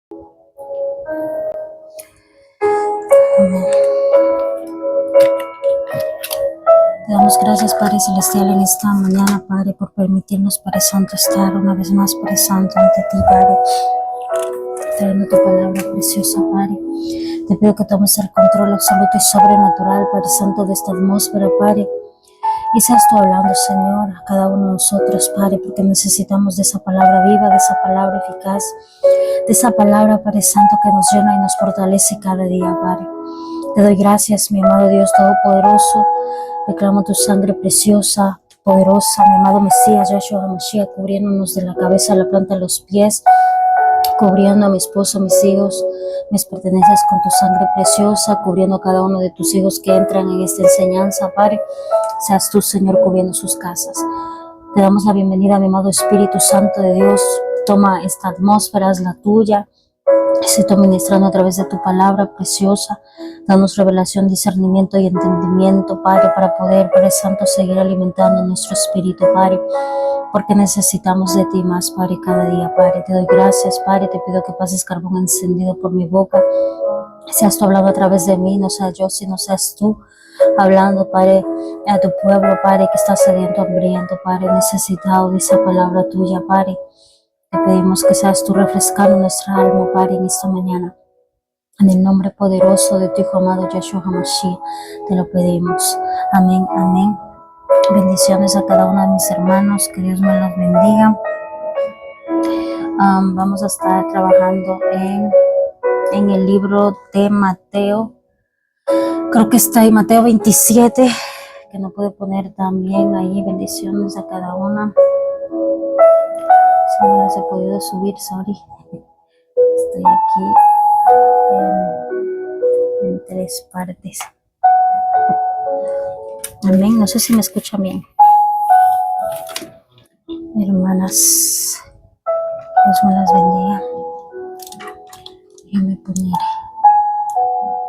Amén. Te damos gracias, Padre Celestial, en esta mañana, Padre, por permitirnos, Padre Santo, estar una vez más, Padre Santo, ante ti, Padre, trayendo tu palabra preciosa, Padre. Te pido que tomes el control absoluto y sobrenatural, Padre Santo, de esta atmósfera, Padre. Y seas tú hablando, Señor, a cada uno de nosotros, Padre, porque necesitamos de esa palabra viva, de esa palabra eficaz, de esa palabra, Padre Santo, que nos llena y nos fortalece cada día, Padre. Te doy gracias, mi amado Dios Todopoderoso. Reclamo tu sangre preciosa, poderosa, mi amado Mesías, Yahshua HaMashiach, cubriéndonos de la cabeza a la planta de los pies, cubriendo a mi esposo, a mis hijos, mis pertenencias con tu sangre preciosa, cubriendo a cada uno de tus hijos que entran en esta enseñanza, Padre. Seas tú, Señor, cubriendo sus casas. Te damos la bienvenida, mi amado Espíritu Santo de Dios. Toma esta atmósfera, es la tuya. Se está ministrando a través de tu palabra preciosa. Danos revelación, discernimiento y entendimiento, Padre, para poder, Padre Santo, seguir alimentando nuestro espíritu, Padre, porque necesitamos de ti más, Padre, cada día, Padre. Te doy gracias, Padre. Te pido que pases carbón encendido por mi boca. Seas tú hablando a través de mí, no sea yo, sino seas tú hablando, Padre, a tu pueblo, Padre, que está sediento, hambriento, Padre, necesitado de esa palabra tuya, Padre. Te pedimos que seas tú refrescando nuestra alma, Padre, en esta mañana. En el nombre poderoso de tu Hijo amado, Yahshua HaMashiach, te lo pedimos. Amén, amén. Bendiciones a cada uno de mis hermanos, que Dios me los bendiga. Vamos a estar trabajando en el libro de Mateo. Creo que está en Mateo 27, que no pude poner también ahí. Bendiciones a cada una. Si no las he podido subir, sorry. Estoy aquí en 3 partes. Amén. No sé si me escuchan bien. Hermanas, Dios me las bendiga. Déjame poner.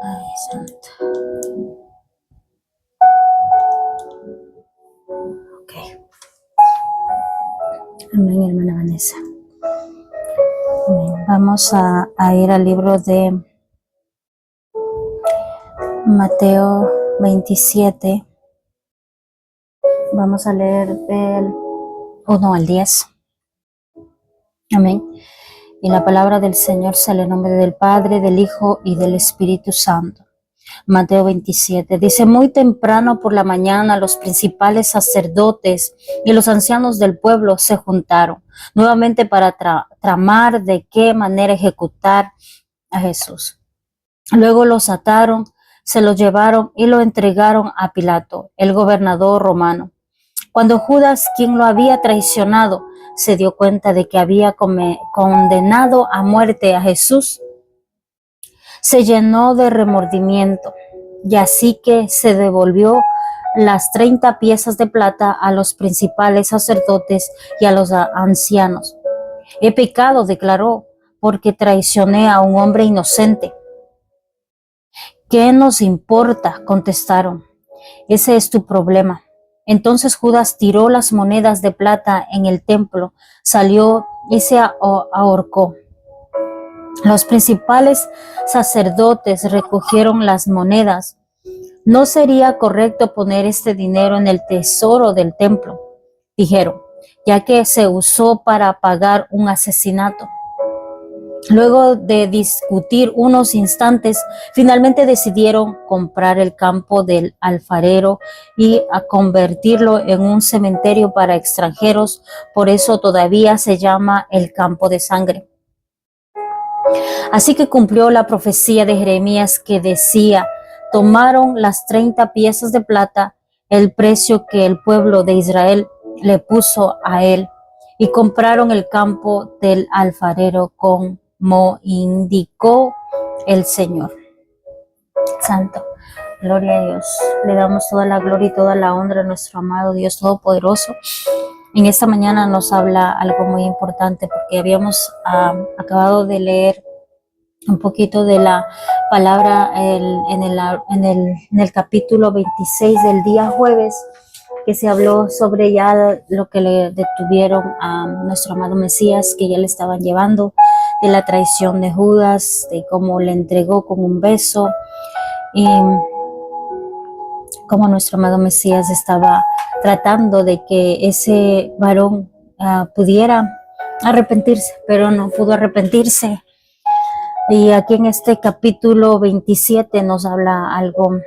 Ay, santo. Ok. Amén, hermana Vanessa. Amén. Vamos a ir al libro de Mateo 27. Vamos a leer del 1 al 10. Amén. Y la palabra del Señor sale en nombre del Padre, del Hijo y del Espíritu Santo. Mateo 27 dice: muy temprano por la mañana los principales sacerdotes y los ancianos del pueblo se juntaron nuevamente para tramar de qué manera ejecutar a Jesús. Luego los ataron, se lo llevaron y lo entregaron a Pilato, el gobernador romano. Cuando Judas, quien lo había traicionado, se dio cuenta de que había condenado a muerte a Jesús, se llenó de remordimiento, y así que se devolvió las 30 piezas de plata a los principales sacerdotes y a los ancianos. He pecado, declaró, porque traicioné a un hombre inocente. ¿Qué nos importa?, contestaron. Ese es tu problema. Entonces Judas tiró las monedas de plata en el templo, salió y se ahorcó. Los principales sacerdotes recogieron las monedas. No sería correcto poner este dinero en el tesoro del templo, dijeron, ya que se usó para pagar un asesinato. Luego de discutir unos instantes, finalmente decidieron comprar el campo del alfarero y a convertirlo en un cementerio para extranjeros. Por eso todavía se llama el campo de sangre. Así que cumplió la profecía de Jeremías que decía: tomaron las 30 piezas de plata, el precio que el pueblo de Israel le puso a él, y compraron el campo del alfarero como indicó el Señor. Santo, gloria a Dios. Le damos toda la gloria y toda la honra a nuestro amado Dios Todopoderoso. En esta mañana nos habla algo muy importante, porque habíamos acabado de leer un poquito de la palabra en el capítulo 26 del día jueves, que se habló sobre ya lo que le detuvieron a nuestro amado Mesías, que ya le estaban llevando. de la traición de Judas, de cómo le entregó con un beso y cómo nuestro amado Mesías estaba tratando de que ese varón pudiera arrepentirse, pero no pudo arrepentirse. Y aquí en este capítulo 27 nos habla algo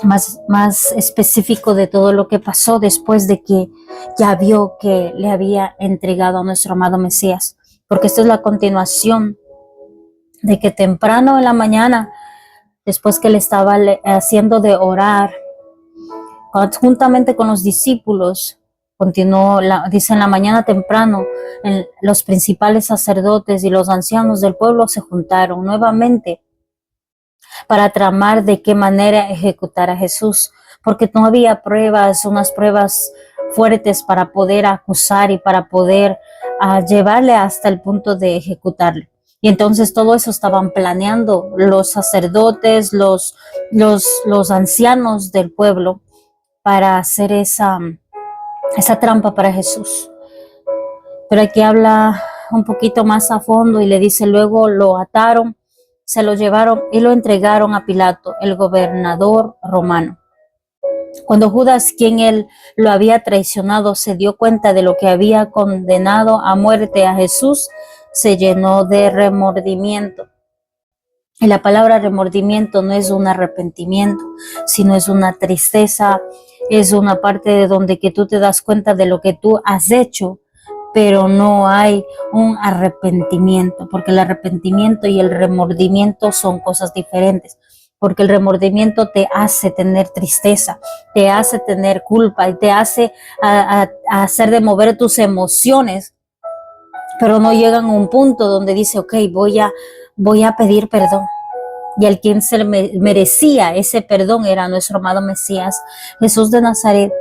más específico de todo lo que pasó después de que ya vio que le había entregado a nuestro amado Mesías, porque esto es la continuación de que temprano en la mañana, después que le estaba haciendo de orar juntamente con los discípulos, continuó, dice, en la mañana temprano, los principales sacerdotes y los ancianos del pueblo se juntaron nuevamente para tramar de qué manera ejecutar a Jesús, porque no había pruebas, unas pruebas fuertes para poder acusar y para poder llevarle hasta el punto de ejecutarle. Y entonces todo eso estaban planeando los sacerdotes, los ancianos del pueblo para hacer esa trampa para Jesús. Pero aquí habla un poquito más a fondo y le dice, luego lo ataron, se lo llevaron y lo entregaron a Pilato, el gobernador romano. Cuando Judas, quien él lo había traicionado, se dio cuenta de lo que había condenado a muerte a Jesús, se llenó de remordimiento. Y la palabra remordimiento no es un arrepentimiento, sino es una tristeza, es una parte de donde que tú te das cuenta de lo que tú has hecho, pero no hay un arrepentimiento, porque el arrepentimiento y el remordimiento son cosas diferentes, porque el remordimiento te hace tener tristeza, te hace tener culpa y te hace hacer de mover tus emociones, pero no llegan a un punto donde dice, ok, voy a pedir perdón. Y el quien se merecía ese perdón era nuestro amado Mesías, Jesús de Nazaret.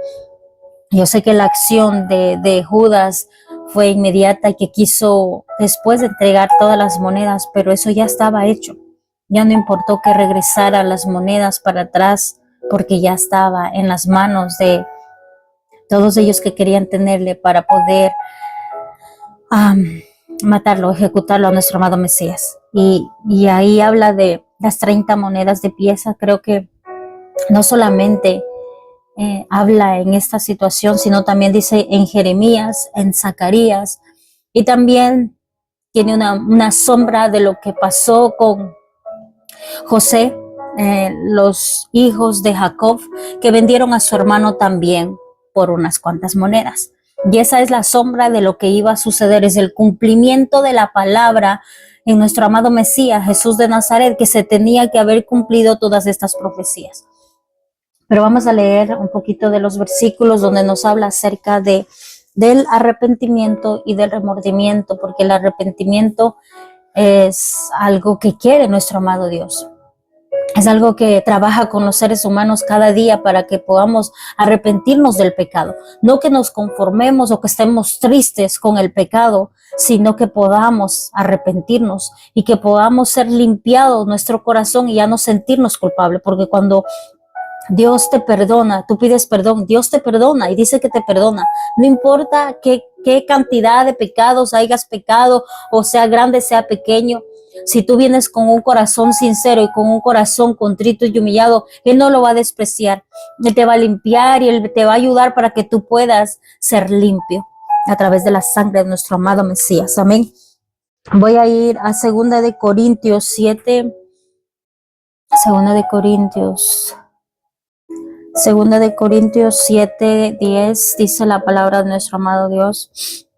Yo sé que la acción de Judas fue inmediata y que quiso después de entregar todas las monedas, pero eso ya estaba hecho. Ya no importó que regresara las monedas para atrás, porque ya estaba en las manos de todos ellos que querían tenerle para poder matarlo, ejecutarlo a nuestro amado Mesías. Y ahí habla de las 30 monedas de pieza. Creo que no solamente habla en esta situación, sino también dice en Jeremías, en Zacarías, y también tiene una sombra de lo que pasó con José, los hijos de Jacob, que vendieron a su hermano también por unas cuantas monedas. Y esa es la sombra de lo que iba a suceder, es el cumplimiento de la palabra en nuestro amado Mesías, Jesús de Nazaret, que se tenía que haber cumplido todas estas profecías. Pero vamos a leer un poquito de los versículos donde nos habla acerca del arrepentimiento y del remordimiento, porque el arrepentimiento es algo que quiere nuestro amado Dios. Es algo que trabaja con los seres humanos cada día para que podamos arrepentirnos del pecado. No que nos conformemos o que estemos tristes con el pecado, sino que podamos arrepentirnos y que podamos ser limpiados nuestro corazón y ya no sentirnos culpables. Porque cuando Dios te perdona, tú pides perdón, Dios te perdona y dice que te perdona. No importa qué cantidad de pecados hayas pecado, o sea grande, sea pequeño. Si tú vienes con un corazón sincero y con un corazón contrito y humillado, Él no lo va a despreciar. Él te va a limpiar y Él te va a ayudar para que tú puedas ser limpio a través de la sangre de nuestro amado Mesías. Amén. Voy a ir a 2 de Corintios 7. 2 de Corintios 7, 10, dice la palabra de nuestro amado Dios.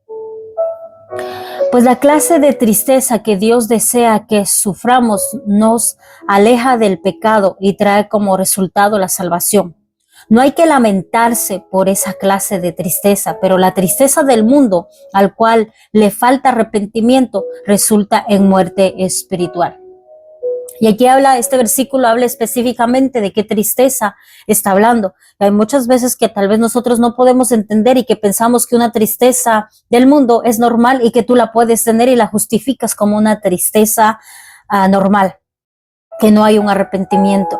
Pues la clase de tristeza que Dios desea que suframos nos aleja del pecado y trae como resultado la salvación. No hay que lamentarse por esa clase de tristeza, pero la tristeza del mundo, al cual le falta arrepentimiento, resulta en muerte espiritual. Y aquí este versículo habla específicamente de qué tristeza está hablando. Hay muchas veces que tal vez nosotros no podemos entender y que pensamos que una tristeza del mundo es normal y que tú la puedes tener y la justificas como una tristeza normal, que no hay un arrepentimiento.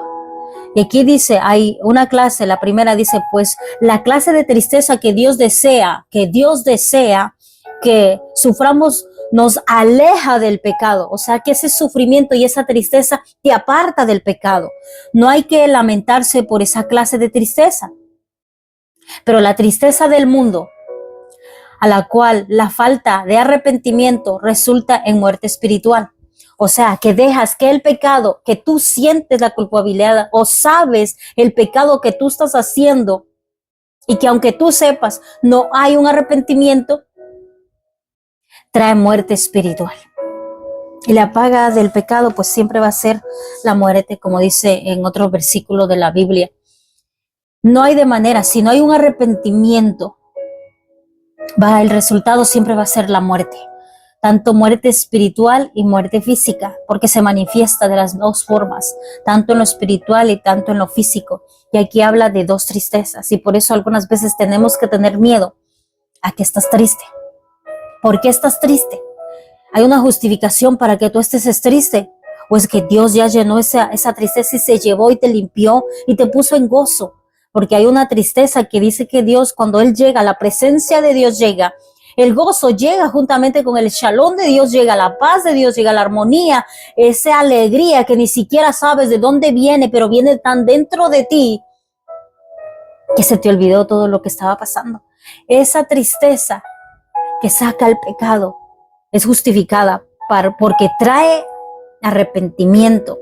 Y aquí dice, hay una clase, la primera dice, pues la clase de tristeza que Dios desea que suframos nos aleja del pecado. O sea que ese sufrimiento y esa tristeza te aparta del pecado. No hay que lamentarse por esa clase de tristeza. Pero la tristeza del mundo, a la cual la falta de arrepentimiento resulta en muerte espiritual. O sea, que dejas que el pecado, que tú sientes la culpabilidad o sabes el pecado que tú estás haciendo y que aunque tú sepas no hay un arrepentimiento, trae muerte espiritual. Y la paga del pecado pues siempre va a ser la muerte, como dice en otro versículo de la Biblia. No hay de manera, si no hay un arrepentimiento, el resultado siempre va a ser la muerte. Tanto muerte espiritual y muerte física, porque se manifiesta de las dos formas, tanto en lo espiritual y tanto en lo físico. Y aquí habla de dos tristezas, y por eso algunas veces tenemos que tener miedo a que estás triste. ¿Por qué estás triste? ¿Hay una justificación para que tú estés triste? ¿O es que Dios ya llenó esa tristeza y se llevó y te limpió y te puso en gozo? Porque hay una tristeza que dice que Dios, cuando Él llega, la presencia de Dios llega, el gozo llega juntamente con el shalom de Dios, llega la paz de Dios, llega la armonía, esa alegría que ni siquiera sabes de dónde viene, pero viene tan dentro de ti que se te olvidó todo lo que estaba pasando. Esa tristeza que saca el pecado es justificada porque trae arrepentimiento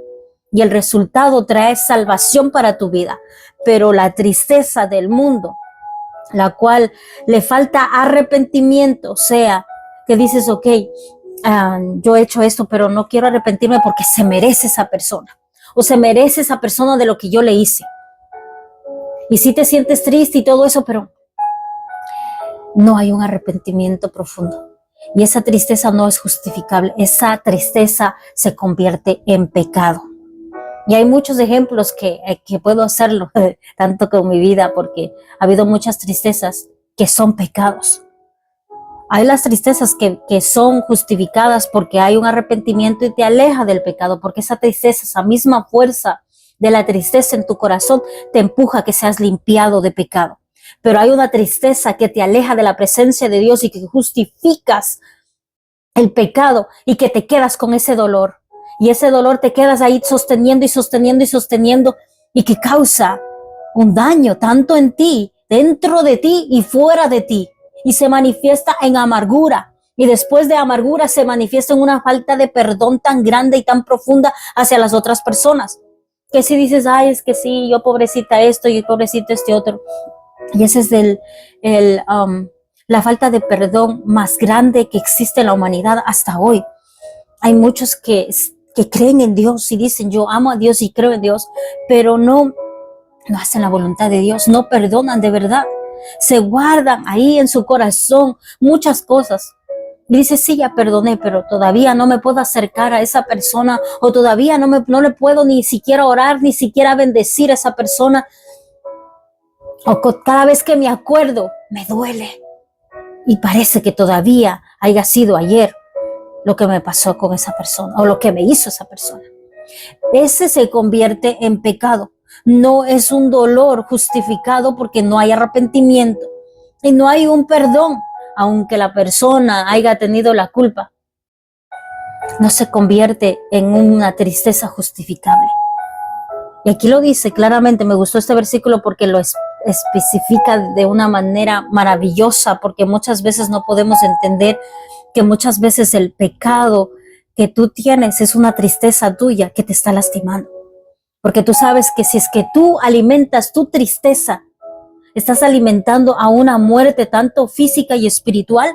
y el resultado trae salvación para tu vida. Pero la tristeza del mundo, la cual le falta arrepentimiento, o sea, que dices, ok, yo he hecho esto, pero no quiero arrepentirme porque se merece esa persona, o se merece esa persona de lo que yo le hice. Y sí te sientes triste y todo eso, pero no hay un arrepentimiento profundo. Y esa tristeza no es justificable, esa tristeza se convierte en pecado. Y hay muchos ejemplos que puedo hacerlo, tanto con mi vida, porque ha habido muchas tristezas que son pecados. Hay las tristezas que son justificadas porque hay un arrepentimiento y te aleja del pecado, porque esa tristeza, esa misma fuerza de la tristeza en tu corazón te empuja a que seas limpiado de pecado. Pero hay una tristeza que te aleja de la presencia de Dios y que justificas el pecado y que te quedas con ese dolor. Y ese dolor te quedas ahí sosteniendo y sosteniendo y sosteniendo y que causa un daño tanto en ti, dentro de ti y fuera de ti. Y se manifiesta en amargura. Y después de amargura se manifiesta en una falta de perdón tan grande y tan profunda hacia las otras personas. Que si dices, ay, es que sí, yo pobrecita esto y pobrecito este otro. Y ese es la falta de perdón más grande que existe en la humanidad hasta hoy. Hay muchos que creen en Dios y dicen, yo amo a Dios y creo en Dios, pero no hacen la voluntad de Dios, no perdonan de verdad. Se guardan ahí en su corazón muchas cosas. Y dice, sí, ya perdoné, pero todavía no me puedo acercar a esa persona, o todavía no le puedo ni siquiera orar, ni siquiera bendecir a esa persona. O cada vez que me acuerdo, me duele. Y parece que todavía haya sido ayer lo que me pasó con esa persona o lo que me hizo esa persona. Ese se convierte en pecado. No es un dolor justificado porque no hay arrepentimiento y no hay un perdón, aunque la persona haya tenido la culpa. No se convierte en una tristeza justificable. Y aquí lo dice claramente, me gustó este versículo porque lo especifica de una manera maravillosa, porque muchas veces no podemos entender que muchas veces el pecado que tú tienes es una tristeza tuya que te está lastimando. Porque tú sabes que si es que tú alimentas tu tristeza, estás alimentando a una muerte tanto física y espiritual.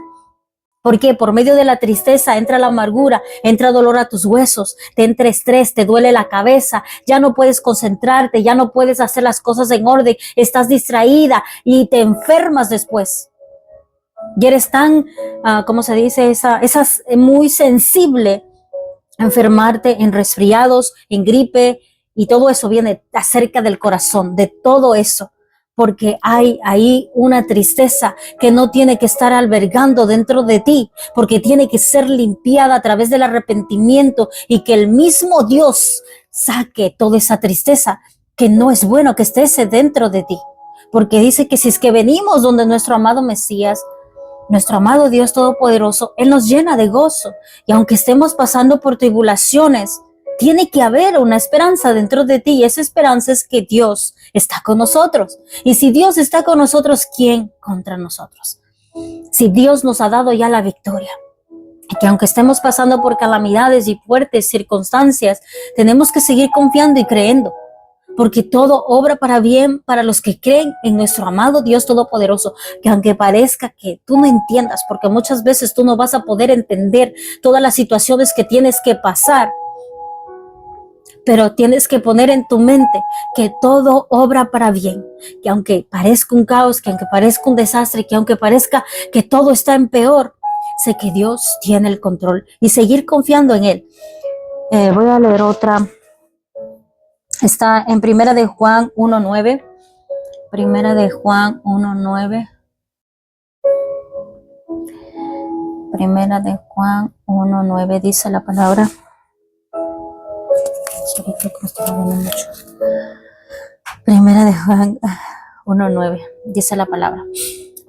Porque por medio de la tristeza entra la amargura, entra dolor a tus huesos, te entra estrés, te duele la cabeza, ya no puedes concentrarte, ya no puedes hacer las cosas en orden, estás distraída y te enfermas después. Y eres tan, ¿cómo se dice? Esas muy sensible a enfermarte en resfriados, en gripe, y todo eso viene acerca del corazón, de todo eso. Porque hay ahí una tristeza que no tiene que estar albergando dentro de ti, porque tiene que ser limpiada a través del arrepentimiento y que el mismo Dios saque toda esa tristeza que no es bueno que esté dentro de ti. Porque dice que si es que venimos donde nuestro amado Mesías, nuestro amado Dios Todopoderoso, Él nos llena de gozo. Y aunque estemos pasando por tribulaciones, tiene que haber una esperanza dentro de ti, y esa esperanza es que Dios está con nosotros. Y si Dios está con nosotros, ¿quién contra nosotros? Si Dios nos ha dado ya la victoria, y que aunque estemos pasando por calamidades y fuertes circunstancias, tenemos que seguir confiando y creyendo, porque todo obra para bien para los que creen en nuestro amado Dios Todopoderoso, que aunque parezca que tú no entiendas, porque muchas veces tú no vas a poder entender todas las situaciones que tienes que pasar, pero tienes que poner en tu mente que todo obra para bien, que aunque parezca un caos, que aunque parezca un desastre, que aunque parezca que todo está en peor, sé que Dios tiene el control y seguir confiando en Él. Voy a leer otra. Está en Primera de Juan 1:9. Primera de Juan 1:9. Primera de Juan 1:9 dice la palabra. Primera de Juan 1:9 dice la palabra.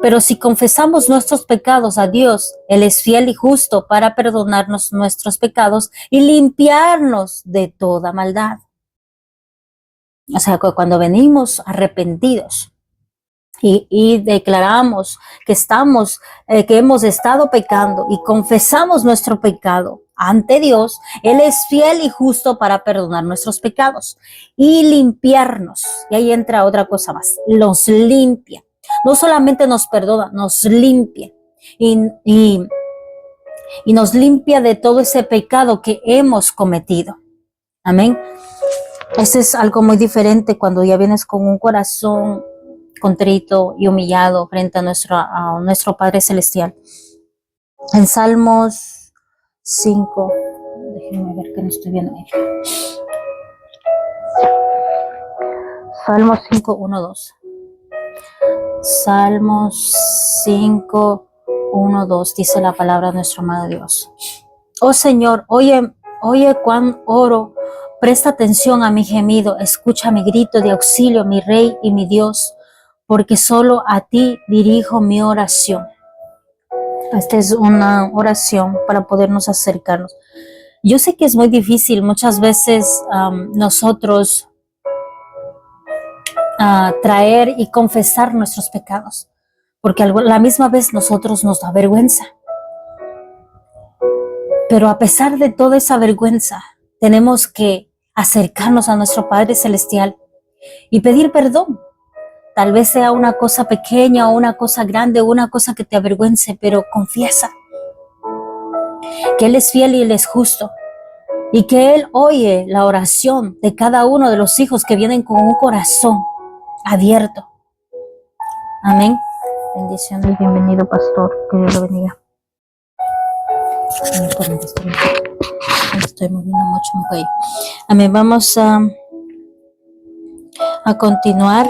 Pero si confesamos nuestros pecados a Dios, Él es fiel y justo para perdonarnos nuestros pecados y limpiarnos de toda maldad. O sea, cuando venimos arrepentidos y declaramos que hemos estado pecando y confesamos nuestro pecado ante Dios, Él es fiel y justo para perdonar nuestros pecados y limpiarnos. Y ahí entra otra cosa más, nos limpia. No solamente nos perdona, nos limpia y nos limpia de todo ese pecado que hemos cometido. Amén. Eso es algo muy diferente cuando ya vienes con un corazón contrito y humillado frente a nuestro Padre Celestial. En Salmos 5, déjenme ver que no estoy viendo ahí. Salmos 5, 1, 2. Salmos 5, 1, 2 dice la palabra de nuestro amado Dios. Oh Señor, oye cuán oro, presta atención a mi gemido, escucha mi grito de auxilio, mi Rey y mi Dios, porque solo a ti dirijo mi oración. Esta es una oración para podernos acercarnos. Yo sé que es muy difícil muchas veces nosotros traer y confesar nuestros pecados, porque a la misma vez nosotros nos da vergüenza. Pero a pesar de toda esa vergüenza, tenemos que acercarnos a nuestro Padre Celestial y pedir perdón. Tal vez sea una cosa pequeña o una cosa grande o una cosa que te avergüence, pero confiesa que Él es fiel y Él es justo y que Él oye la oración de cada uno de los hijos que vienen con un corazón abierto. Amén. Bendiciones, bienvenido pastor, que Dios lo bendiga. Estoy moviendo mucho mi cuello. Amén, vamos a continuar.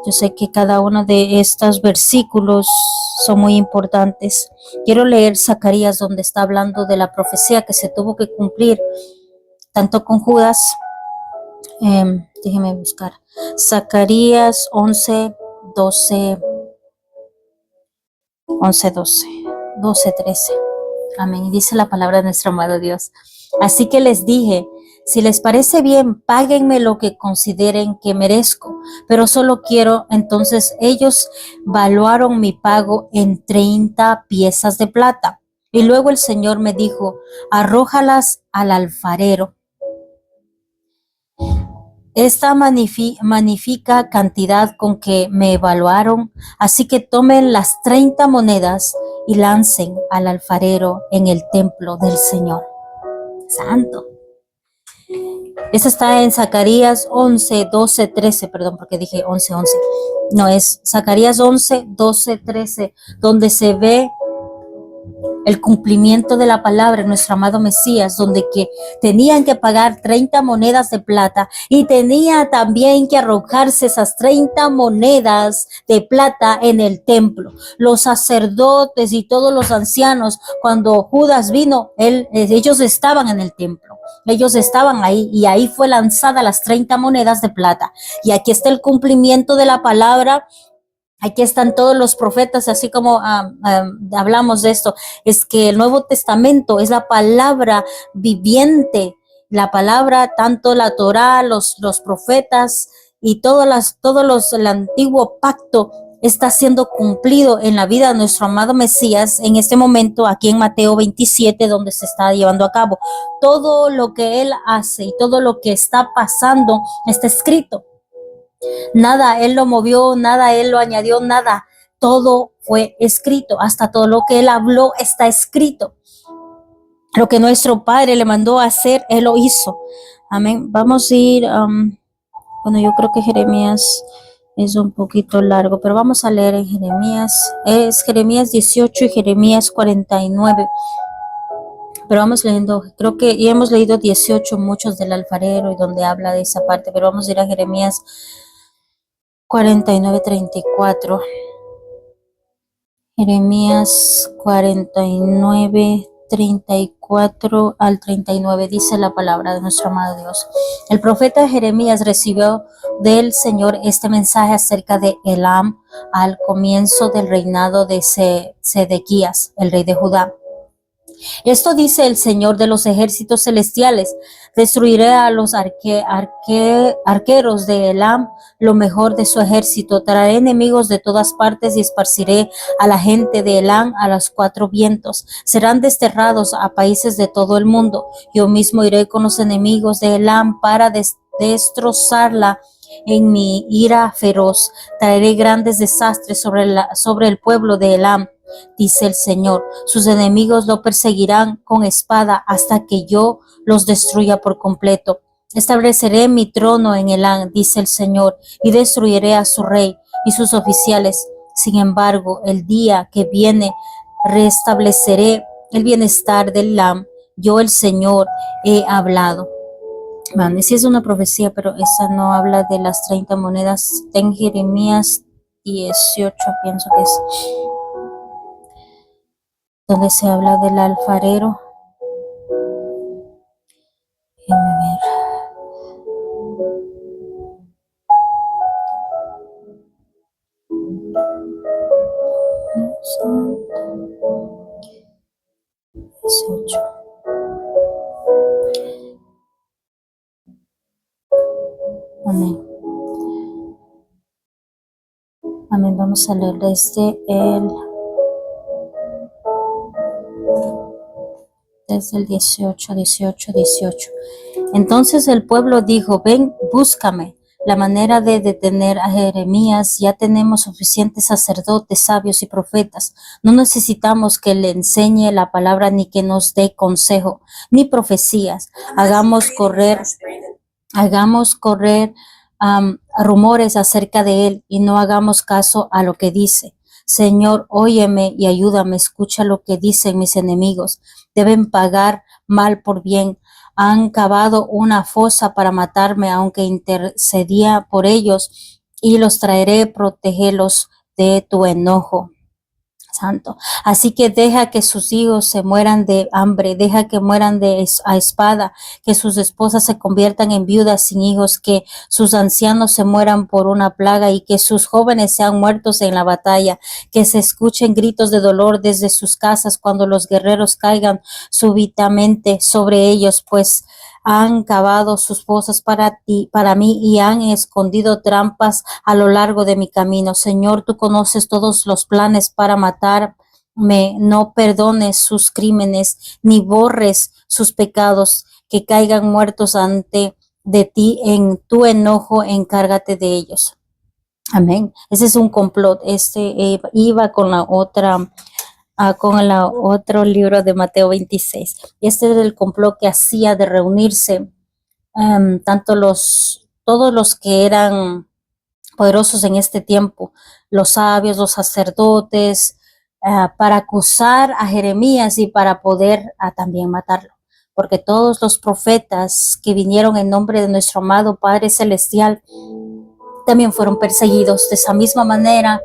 Yo sé que cada uno de estos versículos son muy importantes. Quiero leer Zacarías, donde está hablando de la profecía que se tuvo que cumplir tanto con Judas. Déjeme buscar. Zacarías 11, 12, 13. Amén. Y dice la palabra de nuestro amado Dios. Así que les dije, si les parece bien, páguenme lo que consideren que merezco, pero solo quiero. Entonces ellos valuaron mi pago en 30 piezas de plata. Y luego el Señor me dijo, arrójalas al alfarero. Esta magnífica cantidad con que me evaluaron, así que tomen las 30 monedas y lancen al alfarero en el templo del Señor. Santo. Eso está en Zacarías 11, 12, 13, perdón, porque dije 11, 11. No, es Zacarías 11, 12, 13, donde se ve el cumplimiento de la palabra de nuestro amado Mesías, donde que tenían que pagar 30 monedas de plata y tenía también que arrojarse esas 30 monedas de plata en el templo. Los sacerdotes y todos los ancianos, cuando Judas vino, ellos estaban en el templo. Ellos estaban ahí y ahí fue lanzada las 30 monedas de plata. Y aquí está el cumplimiento de la palabra Aquí están todos los profetas, así como hablamos de esto, es que el Nuevo Testamento es la palabra viviente, la palabra, tanto la Torá, los profetas y el antiguo pacto está siendo cumplido en la vida de nuestro amado Mesías en este momento, aquí en Mateo 27, donde se está llevando a cabo. Todo lo que Él hace y todo lo que está pasando está escrito. Nada Él lo movió, nada Él lo añadió, nada. Todo fue escrito, hasta todo lo que Él habló está escrito. Lo que nuestro Padre le mandó a hacer, Él lo hizo. Amén. Vamos a ir, bueno, yo creo que Jeremías es un poquito largo, pero vamos a leer en Jeremías. Es Jeremías 18 y Jeremías 49. Pero vamos leyendo, creo que ya hemos leído 18, muchos del alfarero y donde habla de esa parte, pero vamos a ir a Jeremías 49, 34. Jeremías 49, 34 al 39 dice la palabra de nuestro amado Dios. El profeta Jeremías recibió del Señor este mensaje acerca de Elam al comienzo del reinado de Sedequías, el rey de Judá. Esto dice el Señor de los ejércitos celestiales: destruiré a los arqueros de Elam, lo mejor de su ejército. Traeré enemigos de todas partes y esparciré a la gente de Elam a los cuatro vientos. Serán desterrados a países de todo el mundo. Yo mismo iré con los enemigos de Elam para destrozarla en mi ira feroz. Traeré grandes desastres sobre el pueblo de Elam, dice el Señor. Sus enemigos lo perseguirán con espada hasta que yo los destruya por completo. Estableceré mi trono en Elam, dice el Señor, y destruiré a su rey y sus oficiales. Sin embargo, el día que viene restableceré el bienestar del Elam. Yo, el Señor, he hablado. Vale, sí es una profecía, pero esa no habla de las 30 monedas. Está en Jeremías 18, pienso que es, donde se habla del alfarero. Déjenme ver. Son 18. Amén. Amén. Vamos a leer desde el 18. Entonces el pueblo dijo: ven, búscame la manera de detener a Jeremías. Ya tenemos suficientes sacerdotes, sabios y profetas. No necesitamos que le enseñe la palabra, ni que nos dé consejo, ni profecías. Hagamos correr rumores acerca de él y no hagamos caso a lo que dice. Señor, óyeme y ayúdame. Escucha lo que dicen mis enemigos. Deben pagar mal por bien. Han cavado una fosa para matarme, aunque intercedía por ellos, y los traeré, protégelos de tu enojo santo. Así que deja que sus hijos se mueran de hambre, deja que mueran a espada, que sus esposas se conviertan en viudas sin hijos, que sus ancianos se mueran por una plaga y que sus jóvenes sean muertos en la batalla, que se escuchen gritos de dolor desde sus casas cuando los guerreros caigan súbitamente sobre ellos, pues han cavado sus fosas para mí, y han escondido trampas a lo largo de mi camino. Señor, tú conoces todos los planes para matarme. No perdones sus crímenes, ni borres sus pecados, que caigan muertos ante de ti. En tu enojo, encárgate de ellos. Amén. Ese es un complot. Iba con la otra, con el otro libro de Mateo 26. Este era el complot que hacía de reunirse todos los que eran poderosos en este tiempo, los sabios, los sacerdotes, para acusar a Jeremías y para poder también matarlo. Porque todos los profetas que vinieron en nombre de nuestro amado Padre Celestial también fueron perseguidos de esa misma manera.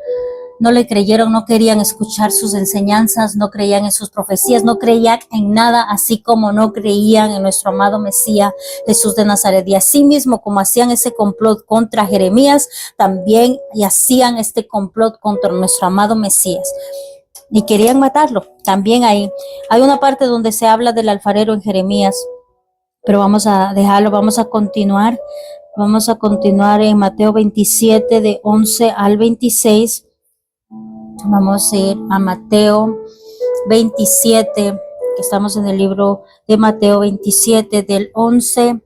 no le creyeron, no querían escuchar sus enseñanzas, no creían en sus profecías, no creían en nada, así como no creían en nuestro amado Mesías Jesús de Nazaret. Y así mismo como hacían ese complot contra Jeremías, también hacían este complot contra nuestro amado Mesías. Y querían matarlo. También hay una parte donde se habla del alfarero en Jeremías, pero vamos a dejarlo, vamos a continuar. Vamos a continuar en Mateo 27, de 11 al 26. Vamos a ir a Mateo 27, que estamos en el libro de Mateo 27, del 11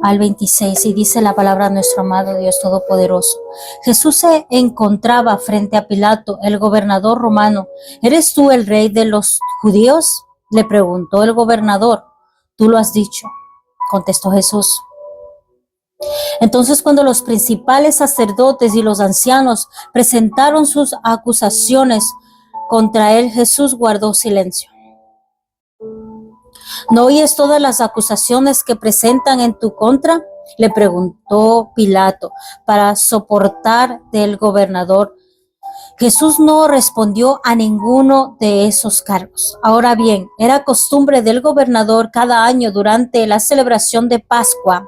al 26, y dice la palabra de nuestro amado Dios Todopoderoso. Jesús se encontraba frente a Pilato, el gobernador romano. ¿Eres tú el rey de los judíos?, le preguntó el gobernador. Tú lo has dicho, contestó Jesús. Entonces, cuando los principales sacerdotes y los ancianos presentaron sus acusaciones contra él, Jesús guardó silencio. ¿No oyes todas las acusaciones que presentan en tu contra?, le preguntó Pilato para soportar del gobernador. Jesús no respondió a ninguno de esos cargos. Ahora bien, era costumbre del gobernador cada año durante la celebración de Pascua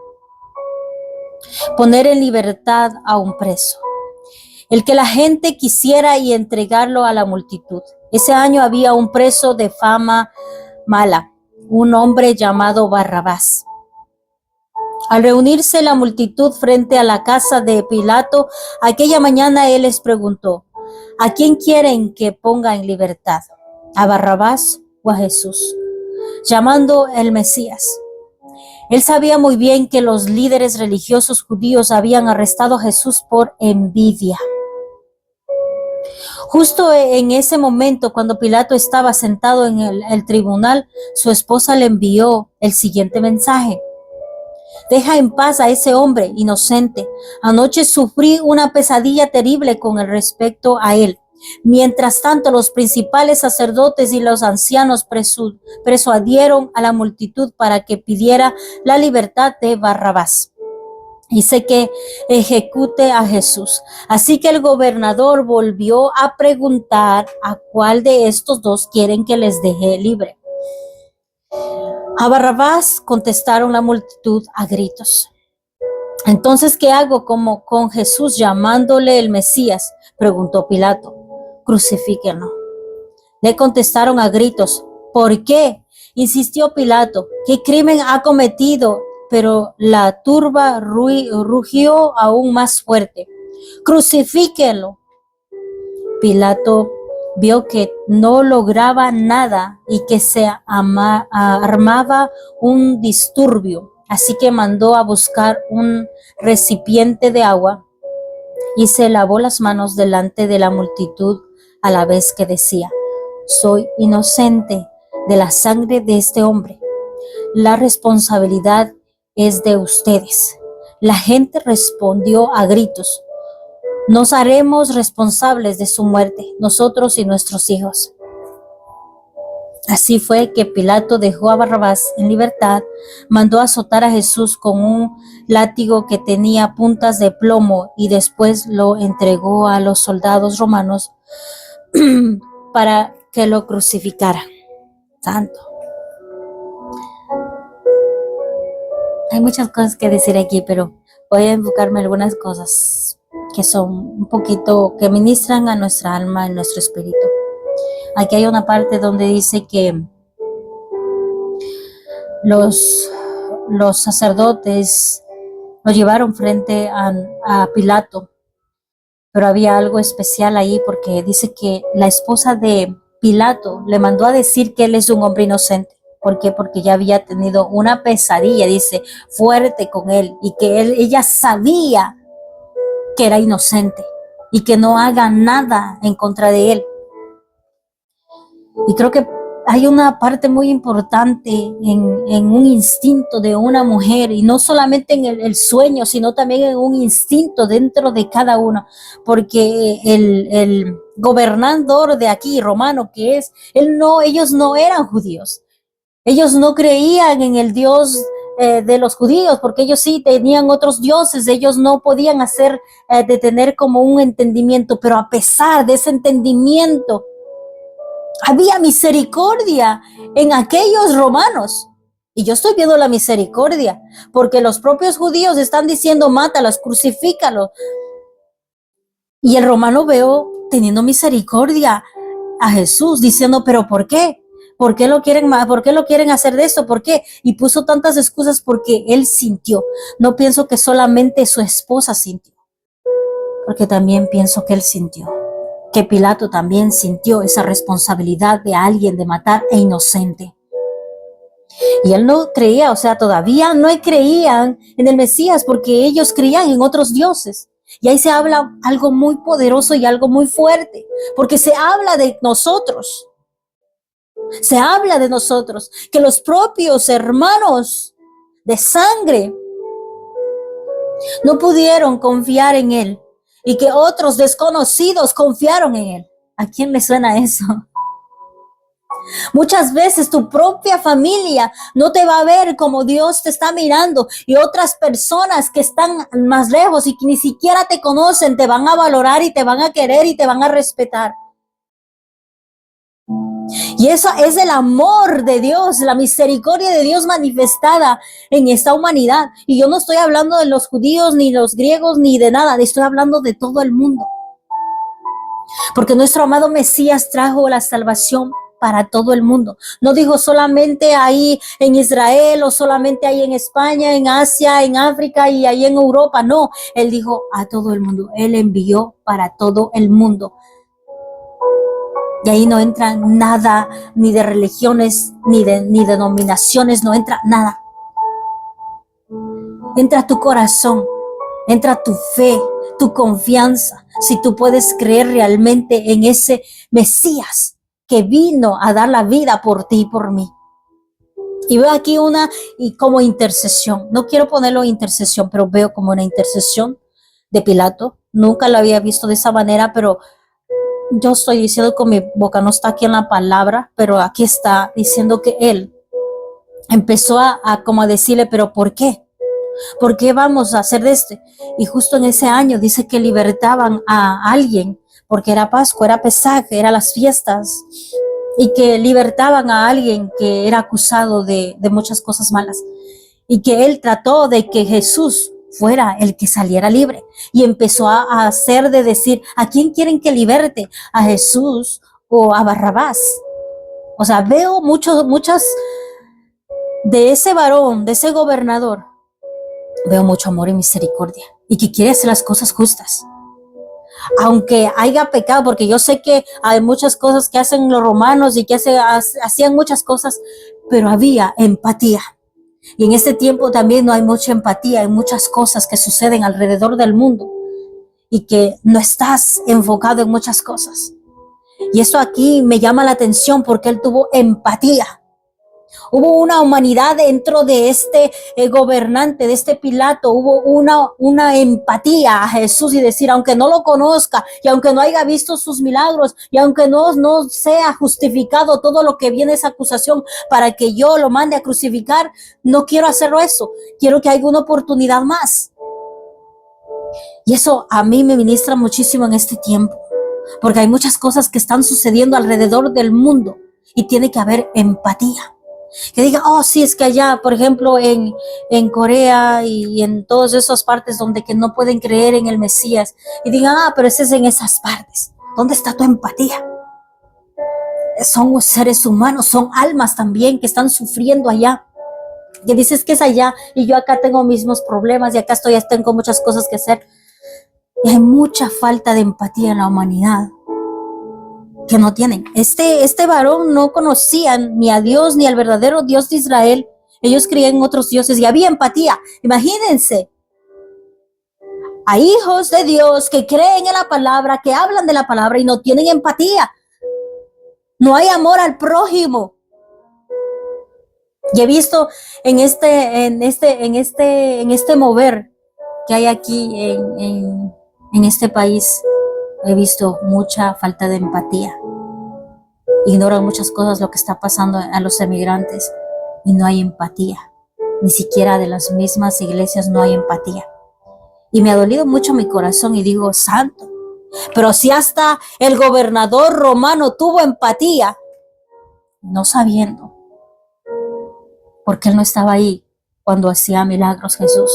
poner en libertad a un preso, el que la gente quisiera, y entregarlo a la multitud. Ese año había un preso de fama mala, un hombre llamado Barrabás. Al reunirse la multitud frente a la casa de Pilato, aquella mañana él les preguntó: ¿a quién quieren que ponga en libertad? ¿A Barrabás o a Jesús, llamando el Mesías? Él sabía muy bien que los líderes religiosos judíos habían arrestado a Jesús por envidia. Justo en ese momento, cuando Pilato estaba sentado en el tribunal, su esposa le envió el siguiente mensaje: deja en paz a ese hombre inocente. Anoche sufrí una pesadilla terrible con respecto a él. Mientras tanto, los principales sacerdotes y los ancianos persuadieron a la multitud para que pidiera la libertad de Barrabás. Dice que ejecute a Jesús. Así que el gobernador volvió a preguntar a cuál de estos dos quieren que les deje libre. A Barrabás, contestaron la multitud a gritos. Entonces, ¿qué hago como con Jesús llamándole el Mesías?, preguntó Pilato. Crucifíquenlo. Le contestaron a gritos. ¿Por qué?, insistió Pilato. ¿Qué crimen ha cometido? Pero la turba rugió aún más fuerte. Crucifíquenlo. Pilato vio que no lograba nada y que se armaba un disturbio, así que mandó a buscar un recipiente de agua y se lavó las manos delante de la multitud, a la vez que decía: soy inocente de la sangre de este hombre. La responsabilidad es de ustedes. La gente respondió a gritos: nos haremos responsables de su muerte, nosotros y nuestros hijos. Así fue que Pilato dejó a Barrabás en libertad, mandó azotar a Jesús con un látigo que tenía puntas de plomo y después lo entregó a los soldados romanos para que lo crucificaran. Santo. Hay muchas cosas que decir aquí, pero voy a enfocarme en algunas cosas que son un poquito, que ministran a nuestra alma y nuestro espíritu. Aquí hay una parte donde dice que los sacerdotes lo llevaron frente a Pilato, pero había algo especial ahí, porque dice que la esposa de Pilato le mandó a decir que él es un hombre inocente. ¿Por qué? Porque ya había tenido una pesadilla, dice, fuerte con él, y que ella sabía que era inocente y que no haga nada en contra de él. Y creo que hay una parte muy importante en un instinto de una mujer, y no solamente en el sueño, sino también en un instinto dentro de cada uno, porque el gobernador de aquí, romano que es, ellos no eran judíos. Ellos no creían en el Dios de los judíos, porque ellos sí tenían otros dioses, ellos no podían de tener como un entendimiento, pero a pesar de ese entendimiento, había misericordia en aquellos romanos. Y yo estoy viendo la misericordia, porque los propios judíos están diciendo, mátalos, crucifícalos. Y el romano veo teniendo misericordia a Jesús, diciendo, pero ¿por qué? ¿Por qué lo quieren hacer de esto? ¿Por qué? Y puso tantas excusas porque él sintió. No pienso que solamente su esposa sintió, porque también pienso que él sintió. Que Pilato también sintió esa responsabilidad de alguien de matar e inocente. Y él no creía, o sea, todavía no creían en el Mesías porque ellos creían en otros dioses. Y ahí se habla algo muy poderoso y algo muy fuerte, porque se habla de nosotros. Se habla de nosotros, que los propios hermanos de sangre no pudieron confiar en él y que otros desconocidos confiaron en él. ¿A quién le suena eso? Muchas veces tu propia familia no te va a ver como Dios te está mirando, y otras personas que están más lejos y que ni siquiera te conocen te van a valorar y te van a querer y te van a respetar. Y eso es el amor de Dios, la misericordia de Dios manifestada en esta humanidad. Y yo no estoy hablando de los judíos, ni los griegos, ni de nada, estoy hablando de todo el mundo. Porque nuestro amado Mesías trajo la salvación para todo el mundo. No dijo solamente ahí en Israel, o solamente ahí en España, en Asia, en África y ahí en Europa. No, él dijo a todo el mundo. Él envió para todo el mundo. Y ahí no entra nada, ni de religiones, ni denominaciones, no entra nada. Entra tu corazón, entra tu fe, tu confianza, si tú puedes creer realmente en ese Mesías que vino a dar la vida por ti y por mí. Y veo aquí como intercesión. No quiero ponerlo intercesión, pero veo como una intercesión de Pilato. Nunca lo había visto de esa manera, pero yo estoy diciendo con mi boca, no está aquí en la palabra, pero aquí está diciendo que él empezó a como a decirle, pero ¿por qué? ¿Por qué vamos a hacer de este? Y justo en ese año dice que libertaban a alguien, porque era Pascua, era Pesaj, eran las fiestas, y que libertaban a alguien que era acusado de muchas cosas malas, y que él trató de que Jesús fuera el que saliera libre, y empezó a hacer de decir, ¿a quién quieren que liberte? ¿A Jesús o a Barrabás? O sea, veo muchas de ese varón, de ese gobernador, veo mucho amor y misericordia, y que quiere hacer las cosas justas. Aunque haya pecado, porque yo sé que hay muchas cosas que hacen los romanos y que hacían muchas cosas, pero había empatía. Y en este tiempo también no hay mucha empatía, hay muchas cosas que suceden alrededor del mundo y que no estás enfocado en muchas cosas. Y eso aquí me llama la atención porque él tuvo empatía. Hubo una humanidad dentro de este gobernante, de este Pilato. Hubo una empatía a Jesús y decir, aunque no lo conozca y aunque no haya visto sus milagros y aunque no sea justificado todo lo que viene esa acusación para que yo lo mande a crucificar, no quiero hacerlo eso. Quiero que haya una oportunidad más. Y eso a mí me ministra muchísimo en este tiempo, porque hay muchas cosas que están sucediendo alrededor del mundo y tiene que haber empatía. Que diga, oh, sí, es que allá, por ejemplo, en Corea y en todas esas partes donde que no pueden creer en el Mesías, y digan, pero ese es en esas partes. ¿Dónde está tu empatía? Son seres humanos, son almas también que están sufriendo allá. Que dices que es allá y yo acá tengo mismos problemas y acá tengo muchas cosas que hacer. Y hay mucha falta de empatía en la humanidad que no tienen. Este varón no conocían ni a Dios ni al verdadero Dios de Israel. Ellos creían en otros dioses y había empatía. Imagínense, a hijos de Dios que creen en la palabra, que hablan de la palabra y no tienen empatía. No hay amor al prójimo. Y he visto en este mover que hay aquí en este país, he visto mucha falta de empatía. Ignoran muchas cosas, lo que está pasando a los emigrantes, y no hay empatía. ni siquiera de las mismas iglesias no hay empatía. Y me ha dolido mucho mi corazón y digo, santo, pero si hasta el gobernador romano tuvo empatía, no sabiendo, porque él no estaba ahí cuando hacía milagros Jesús.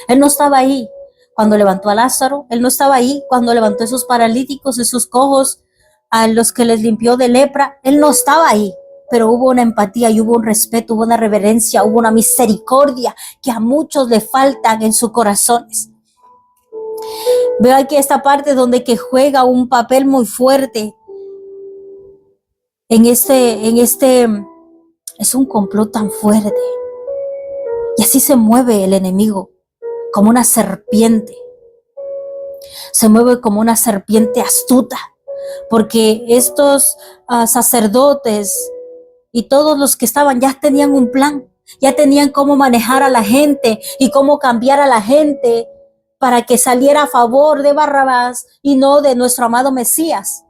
Él no estaba ahí cuando levantó a Lázaro, él no estaba ahí cuando levantó a esos paralíticos, esos cojos, a los que les limpió de lepra, él no estaba ahí. Pero hubo una empatía y hubo un respeto, hubo una reverencia, hubo una misericordia que a muchos le faltan en sus corazones. Veo aquí esta parte donde que juega un papel muy fuerte en este es un complot tan fuerte. Y así se mueve el enemigo, como una serpiente. Se mueve como una serpiente astuta, porque estos sacerdotes y todos los que estaban ya tenían un plan, ya tenían cómo manejar a la gente y cómo cambiar a la gente para que saliera a favor de Barrabás y no de nuestro amado Mesías.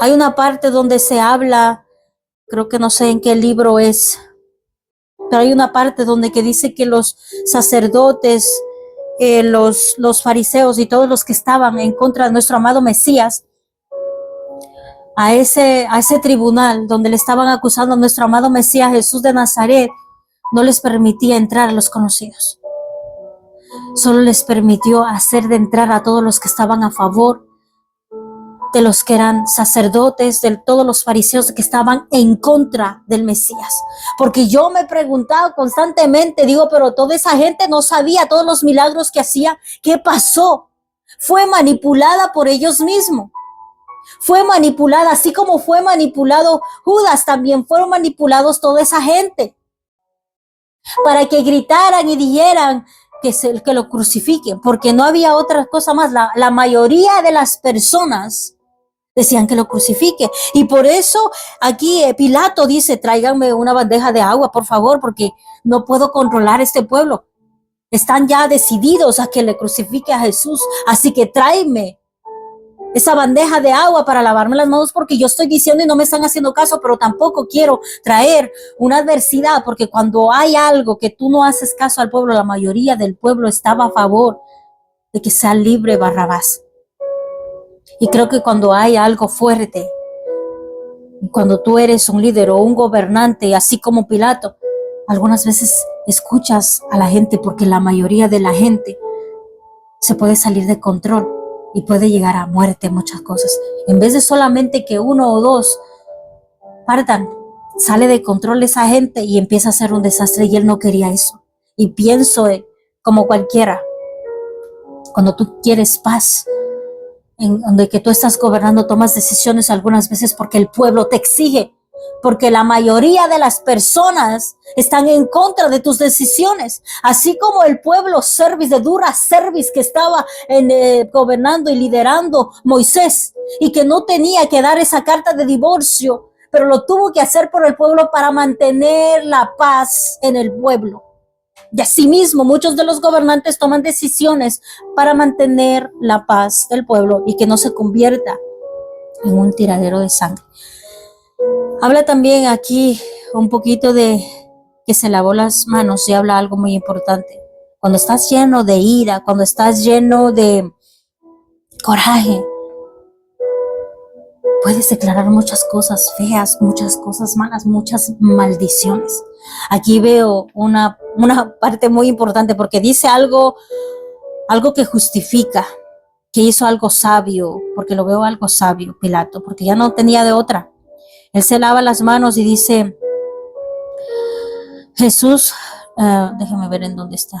Hay una parte donde se habla, creo que no sé en qué libro es, pero hay una parte donde que dice que los sacerdotes, los fariseos y todos los que estaban en contra de nuestro amado Mesías, a ese tribunal donde le estaban acusando a nuestro amado Mesías Jesús de Nazaret, no les permitía entrar a los conocidos. Solo les permitió hacer de entrar a todos los que estaban a favor de los que eran sacerdotes, de todos los fariseos que estaban en contra del Mesías. Porque yo me he preguntado constantemente, digo, pero toda esa gente no sabía todos los milagros que hacía. ¿Qué pasó? Fue manipulada por ellos mismos. Fue manipulada, así como fue manipulado Judas, también fueron manipulados toda esa gente para que gritaran y dijeran que lo crucifiquen, porque no había otra cosa más. La mayoría de las personas decían que lo crucifique, y por eso aquí Pilato dice, tráiganme una bandeja de agua, por favor, porque no puedo controlar este pueblo. Están ya decididos a que le crucifique a Jesús, así que tráeme esa bandeja de agua para lavarme las manos, porque yo estoy diciendo y no me están haciendo caso, pero tampoco quiero traer una adversidad, porque cuando hay algo que tú no haces caso al pueblo, la mayoría del pueblo estaba a favor de que sea libre Barrabás. Y creo que cuando hay algo fuerte, cuando tú eres un líder o un gobernante, así como Pilato, algunas veces escuchas a la gente, porque la mayoría de la gente se puede salir de control y puede llegar a muerte, muchas cosas. En vez de solamente que uno o dos partan, sale de control esa gente y empieza a hacer un desastre, y él no quería eso. Y pienso como cualquiera, cuando tú quieres paz, en donde que tú estás gobernando, tomas decisiones algunas veces porque el pueblo te exige, porque la mayoría de las personas están en contra de tus decisiones, así como el pueblo service, de dura service, que estaba gobernando y liderando Moisés, y que no tenía que dar esa carta de divorcio, pero lo tuvo que hacer por el pueblo para mantener la paz en el pueblo. Y asimismo, muchos de los gobernantes toman decisiones para mantener la paz del pueblo y que no se convierta en un tiradero de sangre. Habla también aquí un poquito de que se lavó las manos, y habla algo muy importante. Cuando estás lleno de ira, cuando estás lleno de coraje, puedes declarar muchas cosas feas, muchas cosas malas, muchas maldiciones. Aquí veo una parte muy importante, porque dice algo que justifica, que hizo algo sabio, porque lo veo algo sabio, Pilato, porque ya no tenía de otra. Él se lava las manos y dice, Jesús, déjeme ver en dónde está.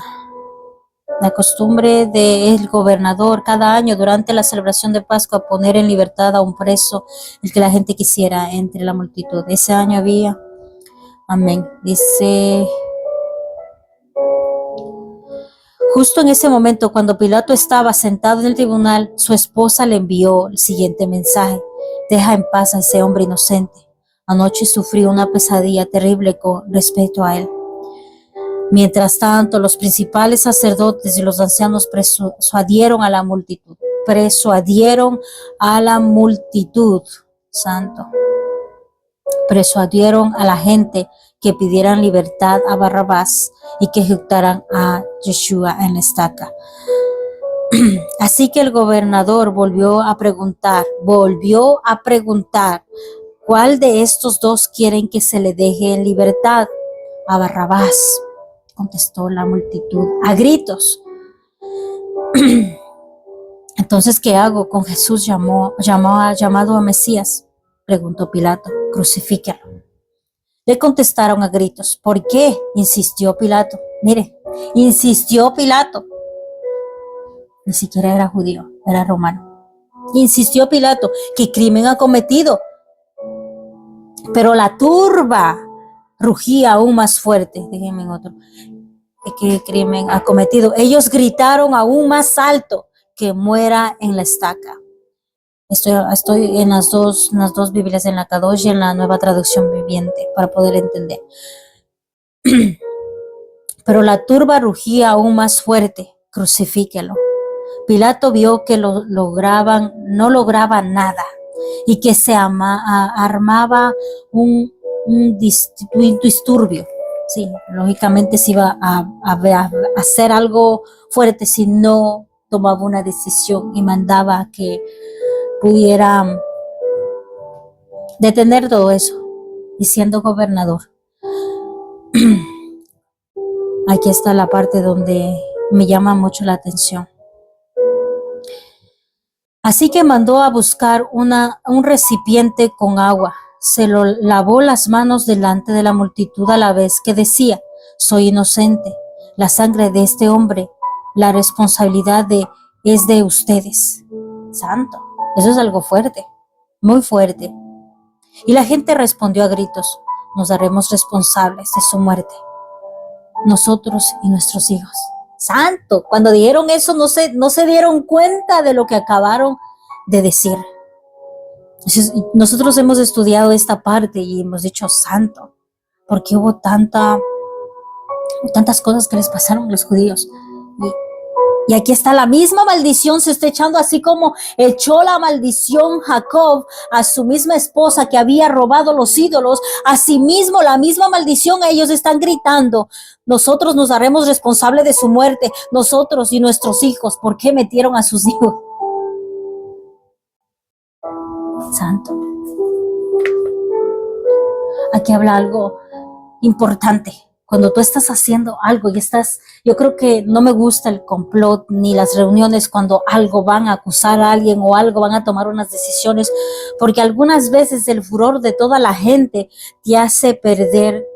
La costumbre del gobernador cada año durante la celebración de Pascua poner en libertad a un preso, el que la gente quisiera, entre la multitud. Ese año había, amén, dice, justo en ese momento, cuando Pilato estaba sentado en el tribunal, su esposa le envió el siguiente mensaje: deja en paz a ese hombre inocente. Anoche sufrió una pesadilla terrible con respecto a él. Mientras tanto, los principales sacerdotes y los ancianos persuadieron a la multitud. Santo. persuadieron a la gente que pidieran libertad a Barrabás y que ejecutaran a Yeshua en la estaca. Así que el gobernador volvió a preguntar, ¿cuál de estos dos quieren que se le deje en libertad? A Barrabás, contestó la multitud a gritos. Entonces, ¿qué hago con Jesús llamado a Mesías? Preguntó Pilato. Crucifíquelo. Le contestaron a gritos. ¿Por qué? Insistió Pilato. Mire, insistió Pilato. Ni siquiera era judío, era romano. Insistió Pilato. ¿Qué crimen ha cometido? Pero la turba rugía aún más fuerte. Déjenme en otro. ¿Qué crimen ha cometido? Ellos gritaron aún más alto: que muera en la estaca. Estoy en las dos Biblias, en la Kadosh y en la Nueva Traducción Viviente, para poder entender. Pero la turba rugía aún más fuerte: crucifíquelo. Pilato vio que no lograban nada y que se armaba un disturbio. Sí, lógicamente se iba a hacer algo fuerte si no tomaba una decisión y mandaba que pudiera detener todo eso. Y siendo gobernador, aquí está la parte donde me llama mucho la atención. Así que mandó a buscar un recipiente con agua. Se lo lavó las manos delante de la multitud a la vez que decía: soy inocente. La sangre de este hombre, la responsabilidad es de ustedes. Santo, eso es algo fuerte, muy fuerte. Y la gente respondió a gritos: nos haremos responsables de su muerte, nosotros y nuestros hijos. Santo, cuando dijeron eso no se dieron cuenta de lo que acabaron de decir. Nosotros hemos estudiado esta parte y hemos dicho: santo, porque hubo tantas cosas que les pasaron a los judíos. Y aquí está la misma maldición, se está echando, así como echó la maldición Jacob a su misma esposa que había robado los ídolos. Asimismo, la misma maldición, ellos están gritando: nosotros nos haremos responsables de su muerte, nosotros y nuestros hijos. ¿Por qué metieron a sus hijos? Santo. Aquí habla algo importante. Cuando tú estás haciendo algo y yo creo que no me gusta el complot ni las reuniones cuando algo van a acusar a alguien o algo van a tomar unas decisiones, porque algunas veces el furor de toda la gente te hace perder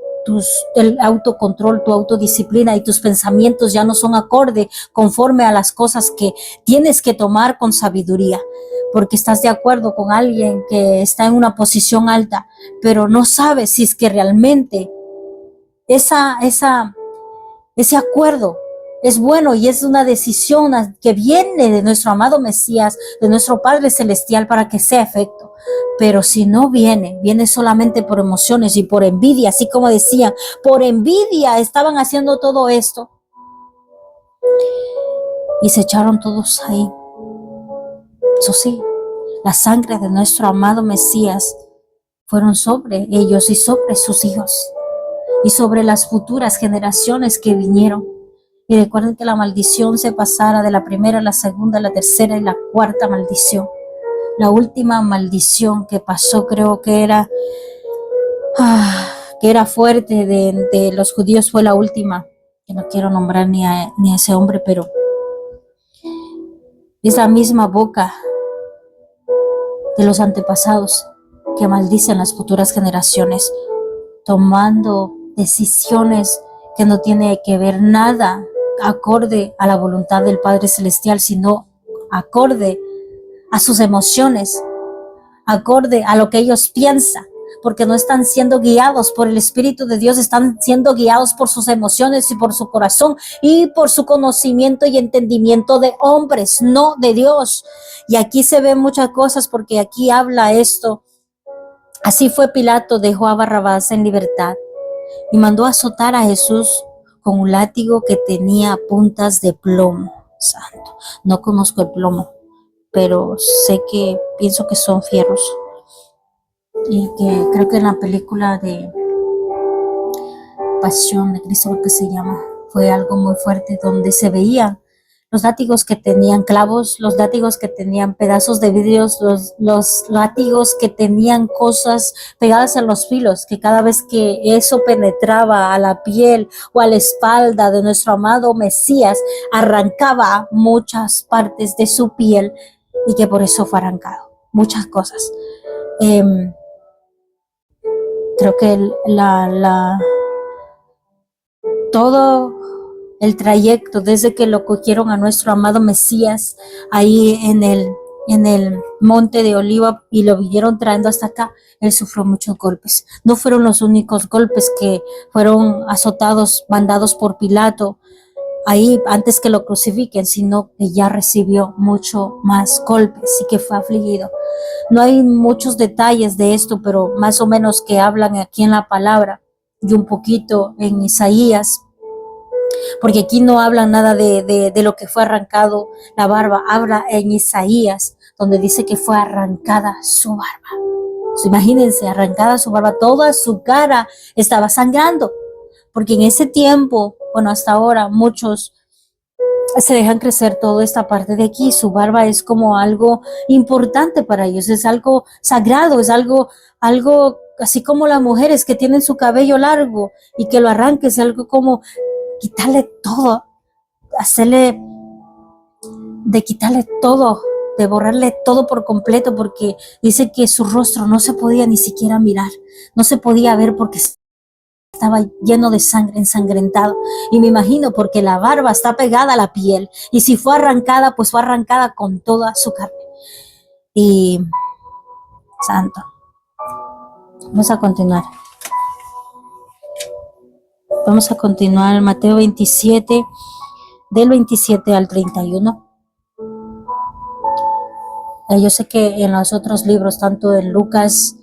el autocontrol, tu autodisciplina, y tus pensamientos ya no son acorde conforme a las cosas que tienes que tomar con sabiduría, porque estás de acuerdo con alguien que está en una posición alta, pero no sabes si es que realmente ese acuerdo es bueno y es una decisión que viene de nuestro amado Mesías, de nuestro Padre Celestial, para que sea efecto. Pero si no viene solamente por emociones y por envidia, así como decía, por envidia estaban haciendo todo esto. Y se echaron todos ahí. Eso sí, la sangre de nuestro amado Mesías fueron sobre ellos y sobre sus hijos y sobre las futuras generaciones que vinieron. Y recuerden que la maldición se pasara de la primera a la segunda, a la tercera y la cuarta maldición. La última maldición que pasó, creo que era fuerte de los judíos, fue la última, que no quiero nombrar ni a ese hombre, pero es la misma boca de los antepasados que maldicen las futuras generaciones, tomando decisiones que no tiene que ver nada acorde a la voluntad del Padre Celestial, sino acorde a sus emociones, acorde a lo que ellos piensan, porque no están siendo guiados por el Espíritu de Dios, están siendo guiados por sus emociones y por su corazón y por su conocimiento y entendimiento de hombres, no de Dios. Y aquí se ven muchas cosas, porque aquí habla esto. Así fue Pilato, dejó a Barrabás en libertad y mandó azotar a Jesús con un látigo que tenía puntas de plomo. Santo, no conozco el plomo, pero pienso que son fierros. y que creo que en la película de Pasión de Cristo, creo que se llama, fue algo muy fuerte, donde se veían los látigos que tenían clavos, los látigos que tenían pedazos de vidrios, los látigos que tenían cosas pegadas en los filos, que cada vez que eso penetraba a la piel o a la espalda de nuestro amado Mesías, arrancaba muchas partes de su piel, y que por eso fue arrancado. Muchas cosas. Creo que todo el trayecto desde que lo cogieron a nuestro amado Mesías ahí en el monte de Oliva y lo vinieron trayendo hasta acá, él sufrió muchos golpes. No fueron los únicos golpes que fueron azotados, mandados por Pilato ahí antes que lo crucifiquen, sino que ya recibió mucho más golpes y que fue afligido. No hay muchos detalles de esto, pero más o menos que hablan aquí en la palabra y un poquito en Isaías, porque aquí no habla nada de lo que fue arrancado la barba, habla en Isaías, donde dice que fue arrancada su barba. Imagínense, arrancada su barba, toda su cara estaba sangrando, porque en ese tiempo, bueno, hasta ahora, muchos se dejan crecer toda esta parte de aquí. Su barba es como algo importante para ellos, es algo sagrado, es algo así como las mujeres que tienen su cabello largo y que lo arranque, es algo como quitarle todo, quitarle todo, de borrarle todo por completo, porque dice que su rostro no se podía ni siquiera mirar, no se podía ver porque estaba lleno de sangre, ensangrentado. Y me imagino porque la barba está pegada a la piel, y si fue arrancada, pues fue arrancada con toda su carne. Y santo, vamos a continuar. Vamos a continuar Mateo 27, del 27 al 31. Yo sé que en los otros libros, tanto en Lucas,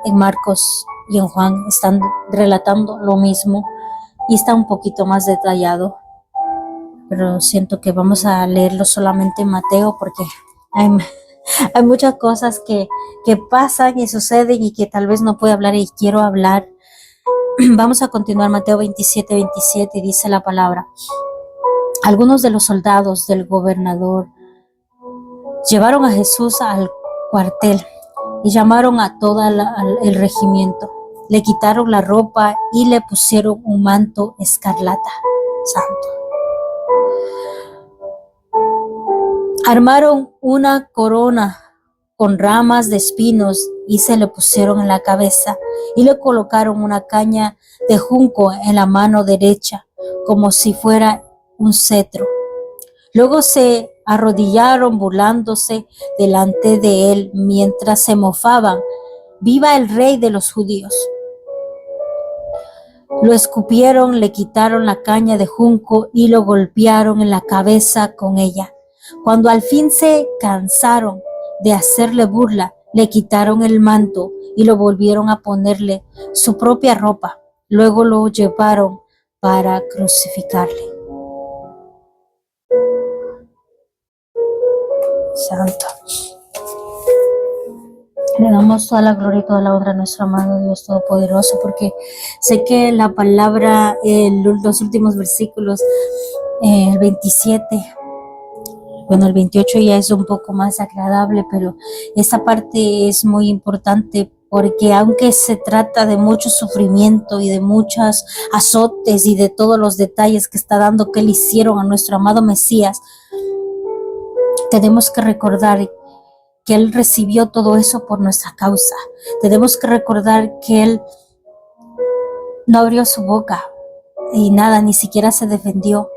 en Marcos y en Juan, están relatando lo mismo y está un poquito más detallado, pero siento que vamos a leerlo solamente en Mateo porque hay muchas cosas que pasan y suceden y que tal vez no puedo hablar y quiero hablar. Vamos a continuar Mateo 27, 27, y dice la palabra: algunos de los soldados del gobernador llevaron a Jesús al cuartel y llamaron a todo el regimiento. Le quitaron la ropa y le pusieron un manto escarlata. Santo. Armaron una corona con ramas de espinos y se le pusieron en la cabeza, y le colocaron una caña de junco en la mano derecha, como si fuera un cetro. Luego se arrodillaron burlándose delante de él mientras se mofaban: ¡Viva el rey de los judíos! Lo escupieron, le quitaron la caña de junco y lo golpearon en la cabeza con ella. Cuando al fin se cansaron de hacerle burla, le quitaron el manto y lo volvieron a ponerle su propia ropa. Luego lo llevaron para crucificarle. Santo. Le damos toda la gloria y toda la honra a nuestro amado Dios Todopoderoso, porque sé que la palabra, los últimos versículos, el 27, bueno, el 28 ya es un poco más agradable, pero esta parte es muy importante, porque aunque se trata de mucho sufrimiento y de muchos azotes y de todos los detalles que está dando que le hicieron a nuestro amado Mesías, tenemos que recordar que Él recibió todo eso por nuestra causa. Tenemos que recordar que Él no abrió su boca y nada, ni siquiera se defendió,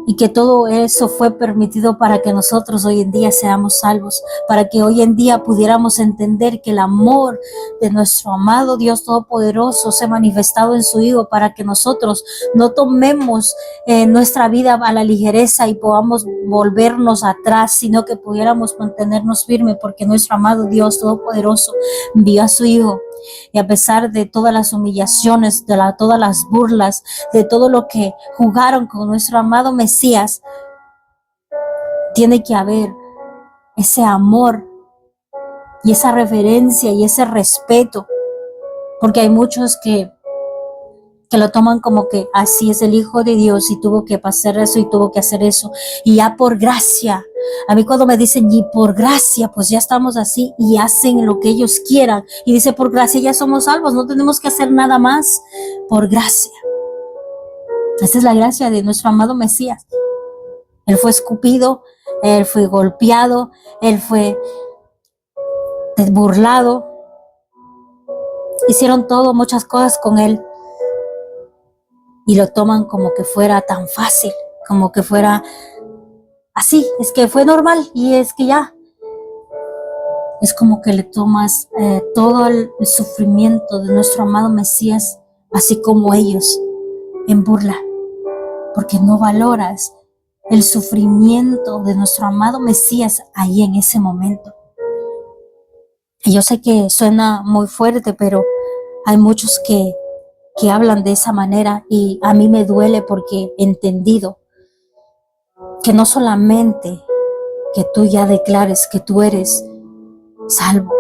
y que todo eso fue permitido para que nosotros hoy en día seamos salvos, para que hoy en día pudiéramos entender que el amor de nuestro amado Dios Todopoderoso se ha manifestado en su Hijo, para que nosotros no tomemos nuestra vida a la ligereza y podamos volvernos atrás, sino que pudiéramos mantenernos firmes, porque nuestro amado Dios Todopoderoso envió a su Hijo. Y a pesar de todas las humillaciones, todas las burlas, de todo lo que jugaron con nuestro amado Mesías, tiene que haber ese amor y esa reverencia y ese respeto, porque hay muchos que lo toman como que así es el Hijo de Dios y tuvo que pasar eso y tuvo que hacer eso, y ya por gracia. A mí cuando me dicen y por gracia, pues ya estamos así y hacen lo que ellos quieran, y dice por gracia ya somos salvos, no tenemos que hacer nada más, por gracia. Esta es la gracia de nuestro amado Mesías. Él fue escupido, Él fue golpeado, Él fue burlado, hicieron todo, muchas cosas con Él, y lo toman como que fuera tan fácil, como que fuera así, es que fue normal y es que ya. Es como que le tomas todo el sufrimiento de nuestro amado Mesías, así como ellos, en burla, porque no valoras el sufrimiento de nuestro amado Mesías ahí en ese momento. Y yo sé que suena muy fuerte, pero hay muchos que hablan de esa manera, y a mí me duele porque he entendido que no solamente que tú ya declares que tú eres salvo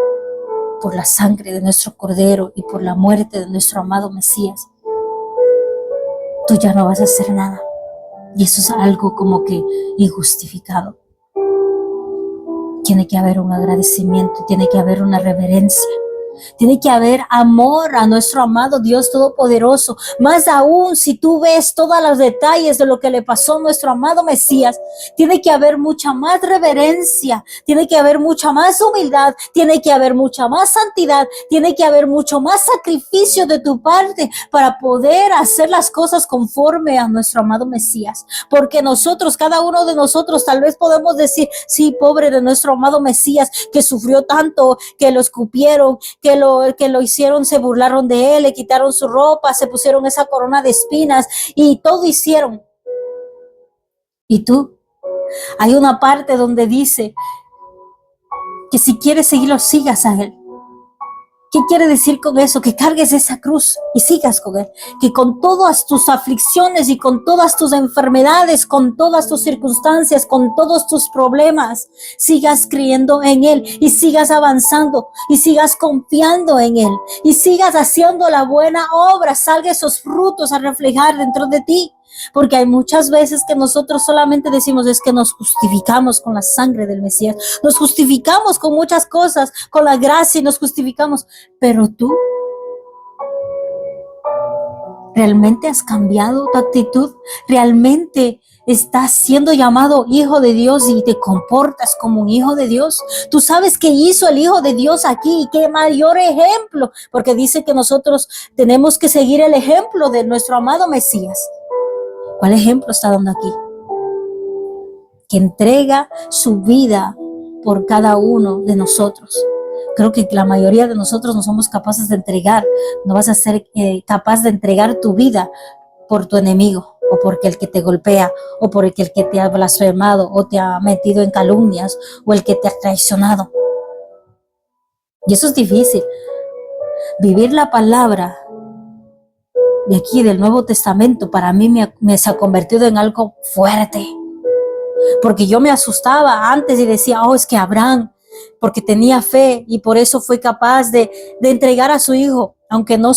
por la sangre de nuestro Cordero y por la muerte de nuestro amado Mesías, tú ya no vas a hacer nada. Y eso es algo como que injustificado. Tiene que haber un agradecimiento, tiene que haber una reverencia, tiene que haber amor a nuestro amado Dios Todopoderoso. Más aún, si tú ves todos los detalles de lo que le pasó a nuestro amado Mesías, tiene que haber mucha más reverencia, tiene que haber mucha más humildad, tiene que haber mucha más santidad, tiene que haber mucho más sacrificio de tu parte para poder hacer las cosas conforme a nuestro amado Mesías. Porque nosotros, cada uno de nosotros, tal vez podemos decir, sí, pobre de nuestro amado Mesías, que sufrió tanto, que lo escupieron, que lo hicieron, se burlaron de él, le quitaron su ropa, se pusieron esa corona de espinas y todo hicieron. ¿Y tú? Hay una parte donde dice que si quieres seguirlo, sigas a él. ¿Qué quiere decir con eso? Que cargues esa cruz y sigas con él. Que con todas tus aflicciones y con todas tus enfermedades, con todas tus circunstancias, con todos tus problemas, sigas creyendo en él y sigas avanzando y sigas confiando en él y sigas haciendo la buena obra, salga esos frutos a reflejar dentro de ti. Porque hay muchas veces que nosotros solamente decimos es que nos justificamos con la sangre del Mesías, nos justificamos con muchas cosas, con la gracia y nos justificamos, pero tú ¿realmente has cambiado tu actitud? ¿Realmente estás siendo llamado hijo de Dios y te comportas como un hijo de Dios? ¿Tú sabes qué hizo el Hijo de Dios aquí? Y qué mayor ejemplo, porque dice que nosotros tenemos que seguir el ejemplo de nuestro amado Mesías. ¿Cuál ejemplo está dando aquí? Que entrega su vida por cada uno de nosotros. Creo que la mayoría de nosotros no somos capaces de entregar. No vas a ser capaz de entregar tu vida por tu enemigo, o porque el que te golpea, o por el que te ha blasfemado, o te ha metido en calumnias, o el que te ha traicionado. Y eso es difícil. Vivir la palabra de aquí del Nuevo Testamento para mí se ha convertido en algo fuerte, porque yo me asustaba antes y decía, es que Abraham, porque tenía fe y por eso fue capaz de entregar a su hijo, aunque no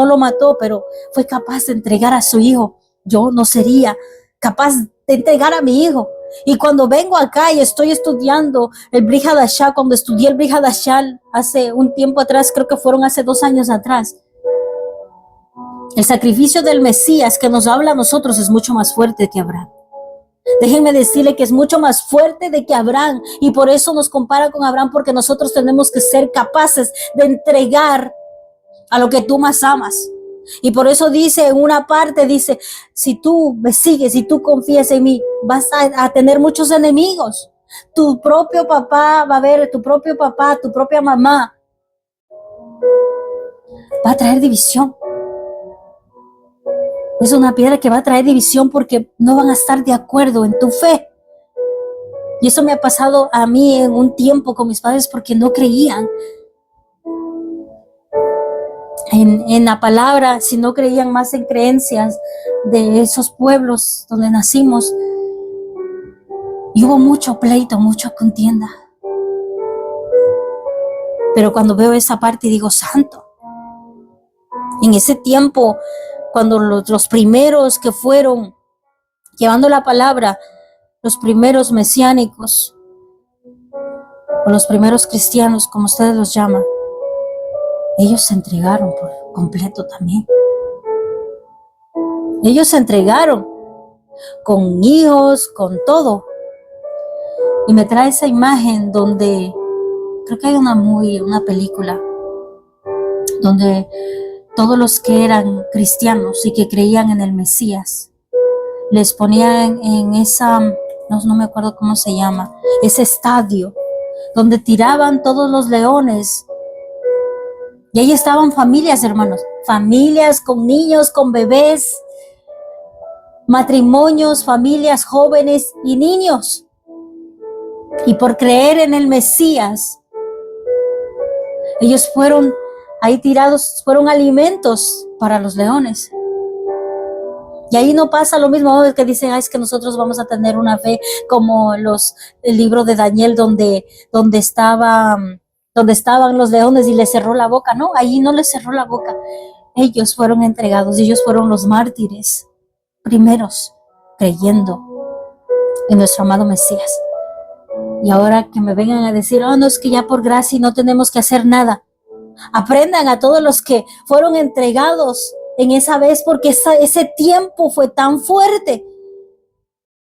lo mató, pero fue capaz de entregar a su hijo. Yo no sería capaz de entregar a mi hijo. Y cuando vengo acá y estoy estudiando el Brit Hadashah, cuando estudié el Brit Hadashah hace un tiempo atrás, creo que fueron hace 2 años atrás, el sacrificio del Mesías que nos habla a nosotros es mucho más fuerte que Abraham. Déjenme decirle que es mucho más fuerte de que Abraham, y por eso nos compara con Abraham, porque nosotros tenemos que ser capaces de entregar a lo que tú más amas. Y por eso dice en una parte, dice, si tú me sigues, si tú confías en mí, vas a tener muchos enemigos. Tu propio papá va a ver, tu propio papá, tu propia mamá va a traer división. Es una piedra que va a traer división porque no van a estar de acuerdo en tu fe. Y eso me ha pasado a mí en un tiempo con mis padres porque no creían en la palabra, si no creían más en creencias de esos pueblos donde nacimos. Y hubo mucho pleito, mucha contienda. Pero cuando veo esa parte digo, santo, en ese tiempo, cuando los primeros que fueron llevando la palabra, los primeros mesiánicos, o los primeros cristianos, como ustedes los llaman, ellos se entregaron por completo también. Ellos se entregaron con hijos, con todo. Y me trae esa imagen donde, creo que hay una película, donde todos los que eran cristianos y que creían en el Mesías, les ponían en esa, no me acuerdo cómo se llama, ese estadio, donde tiraban todos los leones. Y ahí estaban familias, hermanos, familias con niños, con bebés, matrimonios, familias, jóvenes y niños. Y por creer en el Mesías, ellos fueron ahí tirados, fueron alimentos para los leones. Y ahí no pasa lo mismo que dicen, es que nosotros vamos a tener una fe como el libro de Daniel donde estaban los leones y les cerró la boca. No, ahí no les cerró la boca. Ellos fueron entregados, ellos fueron los mártires primeros creyendo en nuestro amado Mesías. Y ahora que me vengan a decir, no, es que ya por gracia no tenemos que hacer nada. Aprendan a todos los que fueron entregados en esa vez, porque ese tiempo fue tan fuerte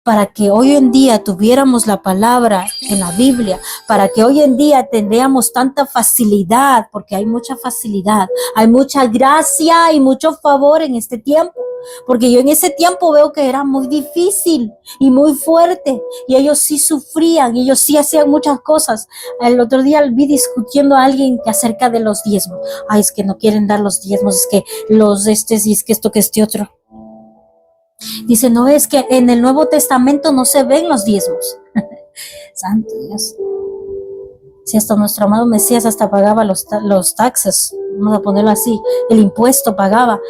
para que hoy en día tuviéramos la palabra en la Biblia, para que hoy en día tendríamos tanta facilidad, porque hay mucha facilidad, hay mucha gracia y mucho favor en este tiempo, porque yo en ese tiempo veo que era muy difícil y muy fuerte, y ellos sí sufrían, y ellos sí hacían muchas cosas. El otro día vi discutiendo a alguien acerca de los diezmos. Es que no quieren dar los diezmos, es que y es que esto, que este otro. Dice, no, es que en el Nuevo Testamento no se ven los diezmos. Santo Dios. Si hasta nuestro amado Mesías hasta pagaba los taxes, vamos a ponerlo así, el impuesto pagaba,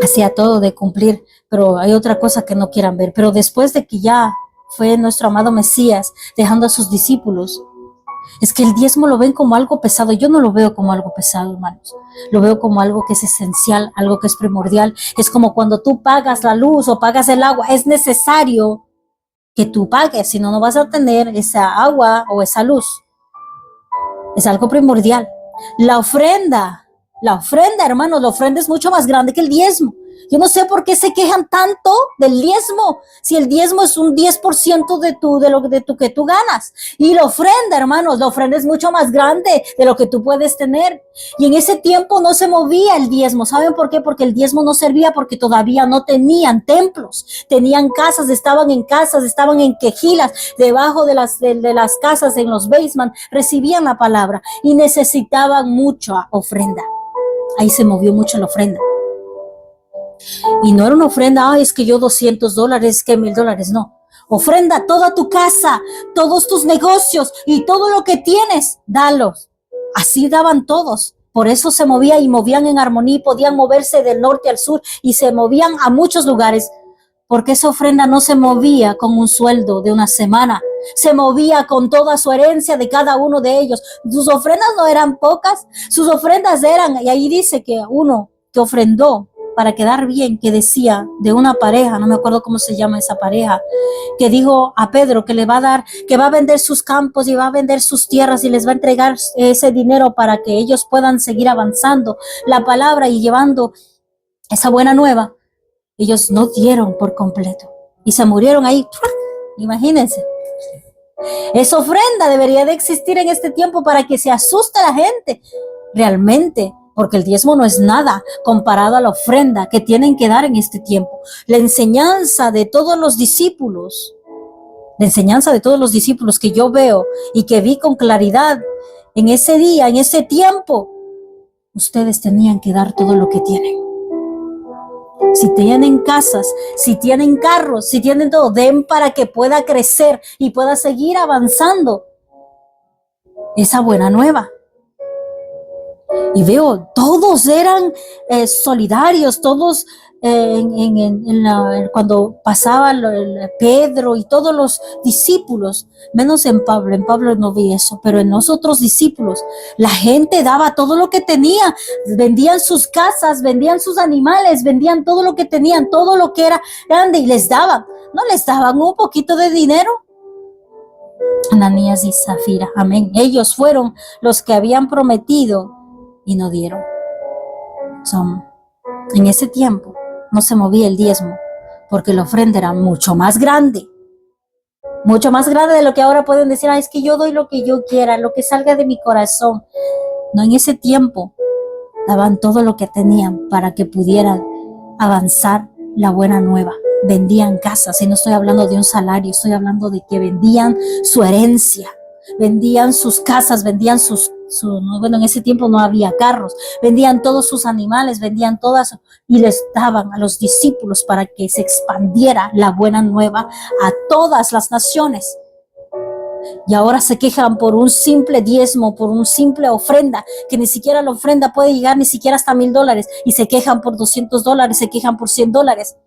hacía todo de cumplir, pero hay otra cosa que no quieran ver. Pero después de que ya fue nuestro amado Mesías dejando a sus discípulos, es que el diezmo lo ven como algo pesado. Yo no lo veo como algo pesado, hermanos. Lo veo como algo que es esencial, algo que es primordial. Es como cuando tú pagas la luz o pagas el agua. Es necesario que tú pagues, si no, no vas a tener esa agua o esa luz. Es algo primordial. La ofrenda, hermanos, la ofrenda es mucho más grande que el diezmo. Yo no sé por qué se quejan tanto del diezmo, si el diezmo es un 10% de lo que tú ganas. Y la ofrenda, hermanos, la ofrenda es mucho más grande de lo que tú puedes tener. Y en ese tiempo no se movía el diezmo. ¿Saben por qué? Porque el diezmo no servía, porque todavía no tenían templos. Tenían casas, estaban en quejilas, debajo de las casas, en los basements, recibían la palabra y necesitaban mucha ofrenda. Ahí se movió mucho la ofrenda. Y no era una ofrenda, es que yo $200, que $1,000, no. Ofrenda toda tu casa, todos tus negocios y todo lo que tienes, dalos. Así daban todos. Por eso se movían y movían en armonía y podían moverse del norte al sur y se movían a muchos lugares. Porque esa ofrenda no se movía con un sueldo de una semana, se movía con toda su herencia de cada uno de ellos. Sus ofrendas no eran pocas, sus ofrendas eran, y ahí dice que uno que ofrendó para quedar bien, que decía de una pareja, no me acuerdo cómo se llama esa pareja, que dijo a Pedro que le va a dar, que va a vender sus campos y va a vender sus tierras y les va a entregar ese dinero para que ellos puedan seguir avanzando la palabra y llevando esa buena nueva. Ellos no dieron por completo y se murieron ahí. Imagínense. Esa ofrenda debería de existir en este tiempo para que se asuste la gente realmente, porque el diezmo no es nada comparado a la ofrenda que tienen que dar en este tiempo. La enseñanza de todos los discípulos que yo veo y que vi con claridad en ese día, en ese tiempo, ustedes tenían que dar todo lo que tienen. Si tienen casas, si tienen carros, si tienen todo, den para que pueda crecer y pueda seguir avanzando esa buena nueva. Y veo, todos eran solidarios, todos cuando pasaba el Pedro y todos los discípulos, menos en Pablo no vi eso, pero en los otros discípulos, la gente daba todo lo que tenía, vendían sus casas, vendían sus animales, vendían todo lo que tenían, todo lo que era grande y les daban, no les daban un poquito de dinero. Ananías y Zafira, amén. Ellos fueron los que habían prometido y no dieron. En ese tiempo no se movía el diezmo porque la ofrenda era mucho más grande de lo que ahora pueden decir, es que yo doy lo que yo quiera, lo que salga de mi corazón. No, en ese tiempo daban todo lo que tenían para que pudieran avanzar la buena nueva. Vendían casas, y no estoy hablando de un salario, estoy hablando de que vendían su herencia, vendían sus casas, vendían bueno, en ese tiempo no había carros, vendían todos sus animales, vendían todas y les daban a los discípulos para que se expandiera la buena nueva a todas las naciones. Y ahora se quejan por un simple diezmo, por un simple ofrenda, que ni siquiera la ofrenda puede llegar ni siquiera hasta $1,000, y se quejan por $200, se quejan por $100.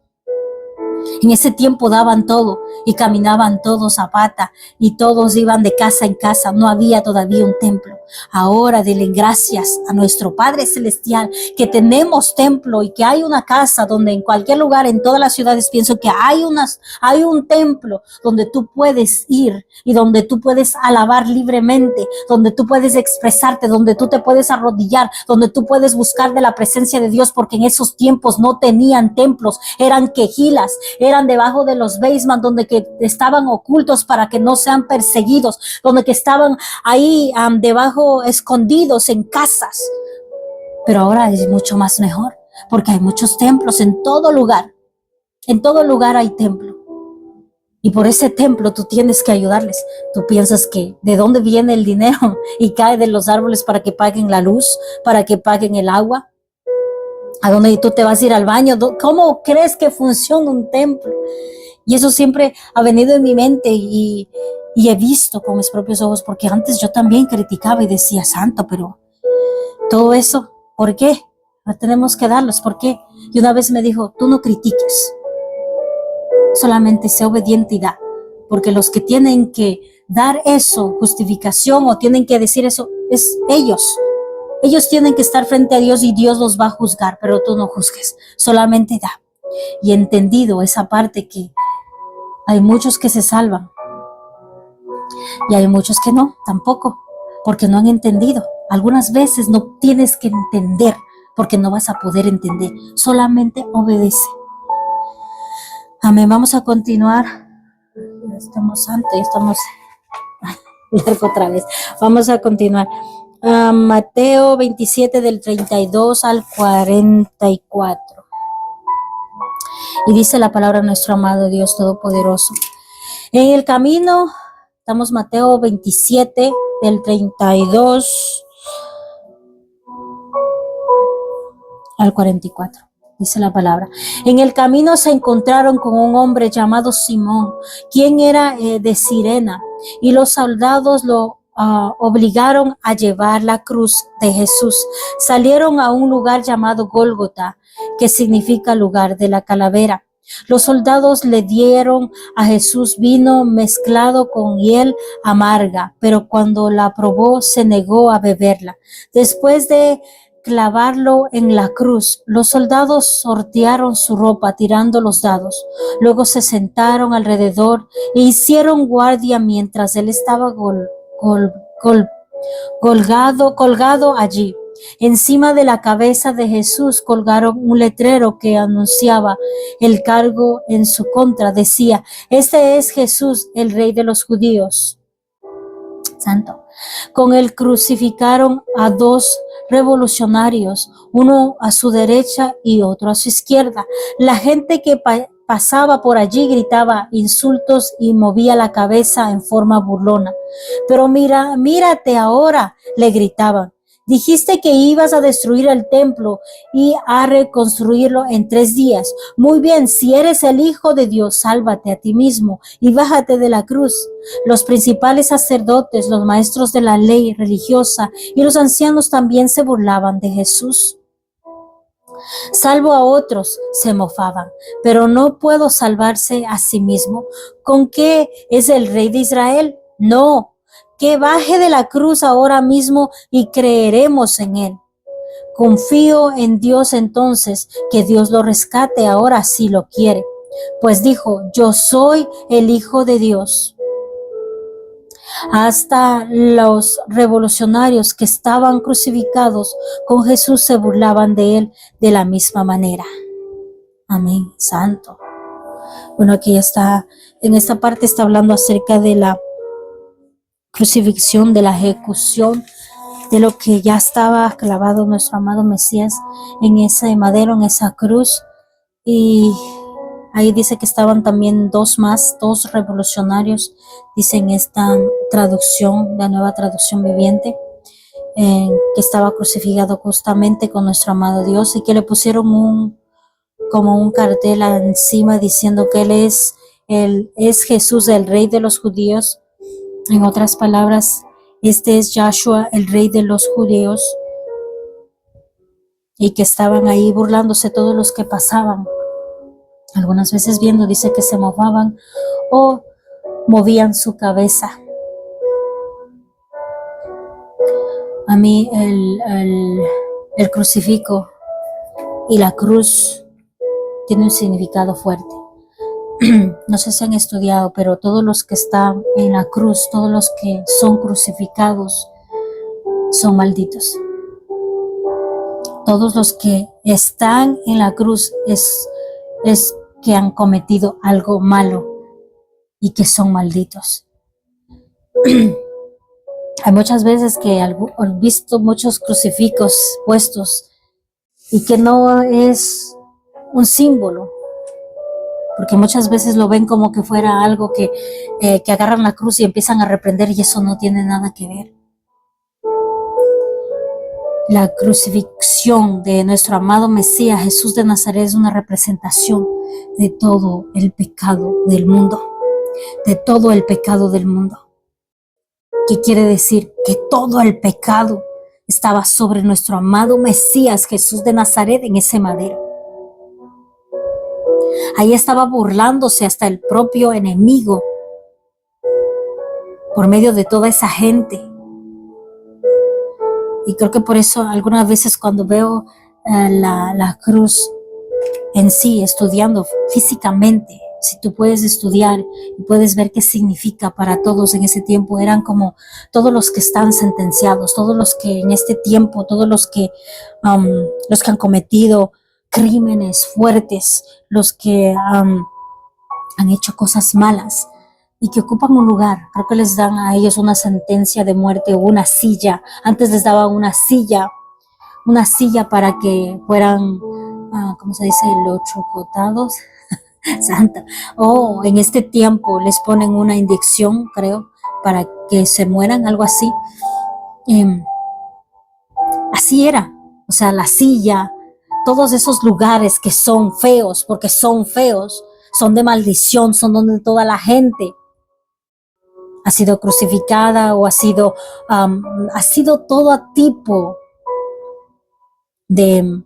En ese tiempo daban todo y caminaban todos a pata y todos iban de casa en casa. No había todavía un templo. Ahora denle gracias a nuestro Padre Celestial que tenemos templo y que hay una casa donde en cualquier lugar, en todas las ciudades, pienso que hay un templo donde tú puedes ir y donde tú puedes alabar libremente, donde tú puedes expresarte, donde tú te puedes arrodillar, donde tú puedes buscar de la presencia de Dios, porque en esos tiempos no tenían templos, eran quejilas, eran debajo de los basements donde que estaban ocultos para que no sean perseguidos, donde que estaban ahí debajo escondidos en casas. Pero ahora es mucho más mejor porque hay muchos templos en todo lugar. En todo lugar hay templo. Y por ese templo tú tienes que ayudarles. Tú piensas que de dónde viene el dinero y cae de los árboles para que paguen la luz, para que paguen el agua. ¿A dónde tú te vas a ir al baño? ¿Cómo crees que funciona un templo? Y eso siempre ha venido en mi mente y he visto con mis propios ojos, porque antes yo también criticaba y decía, santo, pero todo eso, ¿por qué? No tenemos que darlos, ¿por qué? Y una vez me dijo, tú no critiques, solamente sé obediente y da, porque los que tienen que dar eso, justificación, o tienen que decir eso, es ellos. Ellos tienen que estar frente a Dios y Dios los va a juzgar, pero tú no juzgues, solamente da. Y he entendido esa parte que hay muchos que se salvan y hay muchos que no, tampoco, porque no han entendido. Algunas veces no tienes que entender, porque no vas a poder entender, solamente obedece. Amén, vamos a continuar. Estamos largo otra vez. Vamos a continuar. Mateo 27 del 32 al 44. Y dice la palabra de nuestro amado Dios Todopoderoso. En el camino, estamos Mateo 27 del 32 al 44. Dice la palabra. En el camino se encontraron con un hombre llamado Simón, quien era de Cirene, y los soldados lo obligaron a llevar la cruz de Jesús. Salieron a un lugar llamado Gólgota, que significa lugar de la calavera. Los soldados le dieron a Jesús vino mezclado con hiel amarga, pero cuando la probó se negó a beberla. Después de clavarlo en la cruz, los soldados sortearon su ropa tirando los dados. Luego se sentaron alrededor e hicieron guardia mientras él estaba colgado allí. Encima de la cabeza de Jesús colgaron un letrero que anunciaba el cargo en su contra. Decía, este es Jesús, el Rey de los judíos. Santo. Con él crucificaron a dos revolucionarios, uno a su derecha y otro a su izquierda. La gente que pasaba por allí gritaba insultos y movía la cabeza en forma burlona. Pero mírate ahora, le gritaban. Dijiste que ibas a destruir el templo y a reconstruirlo en 3 días. Muy bien, si eres el Hijo de Dios, sálvate a ti mismo y bájate de la cruz. Los principales sacerdotes, los maestros de la ley religiosa y los ancianos también se burlaban de Jesús. Salvo a otros, se mofaban, pero no puedo salvarse a sí mismo. ¿Con qué es el rey de Israel? No, que baje de la cruz ahora mismo y creeremos en él. Confío en Dios entonces, que Dios lo rescate ahora si lo quiere. Pues dijo, yo soy el Hijo de Dios. Hasta los revolucionarios que estaban crucificados con Jesús se burlaban de él de la misma manera. Amén, santo. Bueno, aquí está, en esta parte está hablando acerca de la crucifixión, de la ejecución, de lo que ya estaba clavado nuestro amado Mesías en ese madero, en esa cruz. Y ahí dice que estaban también dos revolucionarios, dice en esta traducción, la nueva traducción viviente, que estaba crucificado justamente con nuestro amado Dios y que le pusieron como un cartel encima diciendo que él es Jesús, el rey de los judíos. En otras palabras, este es Yahshua, el rey de los judíos, y que estaban ahí burlándose todos los que pasaban. Algunas veces viendo, dice que se mofaban o movían su cabeza. A mí el crucifijo y la cruz tiene un significado fuerte. No sé si han estudiado, pero todos los que están en la cruz, todos los que son crucificados, son malditos. Todos los que están en la cruz es que han cometido algo malo y que son malditos. Hay muchas veces que he visto muchos crucifijos puestos y que no es un símbolo, porque muchas veces lo ven como que fuera algo que agarran la cruz y empiezan a reprender, y eso no tiene nada que ver. La crucifixión de nuestro amado Mesías, Jesús de Nazaret, es una representación de todo el pecado del mundo, de todo el pecado del mundo. ¿Qué quiere decir? Que todo el pecado estaba sobre nuestro amado Mesías, Jesús de Nazaret, en ese madero. Ahí estaba burlándose hasta el propio enemigo por medio de toda esa gente. Y creo que por eso algunas veces cuando veo la cruz en sí, estudiando físicamente, si tú puedes estudiar y puedes ver qué significa para todos en ese tiempo, eran como todos los que están sentenciados, todos los que en este tiempo, todos los que han cometido crímenes fuertes, los que han hecho cosas malas y que ocupan un lugar. Creo que les dan a ellos una sentencia de muerte o una silla. Antes les daban una silla para que fueran, ¿cómo se dice? Electrocutados. Santa. O en este tiempo les ponen una inyección, creo, para que se mueran, algo así. Así era. O sea, la silla, todos esos lugares que son feos, porque son feos, son de maldición, son donde toda la gente ha sido crucificada o ha sido todo tipo de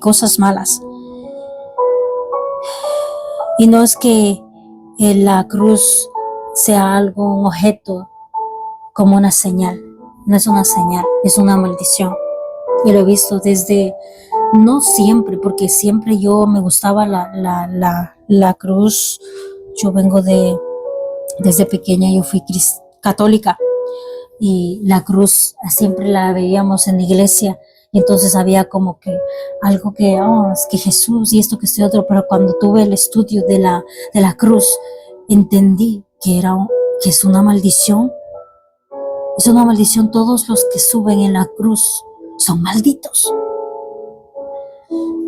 cosas malas. Y no es que la cruz sea algo, un objeto, como una señal. No es una señal, es una maldición. Y lo he visto desde, no siempre, porque siempre yo me gustaba la cruz. Yo vengo desde pequeña, yo fui católica, y la cruz siempre la veíamos en la iglesia. Y entonces había como que algo que, es que Jesús y esto que esto y otro, pero cuando tuve el estudio de la cruz, entendí que es una maldición. Es una maldición. Todos los que suben en la cruz son malditos.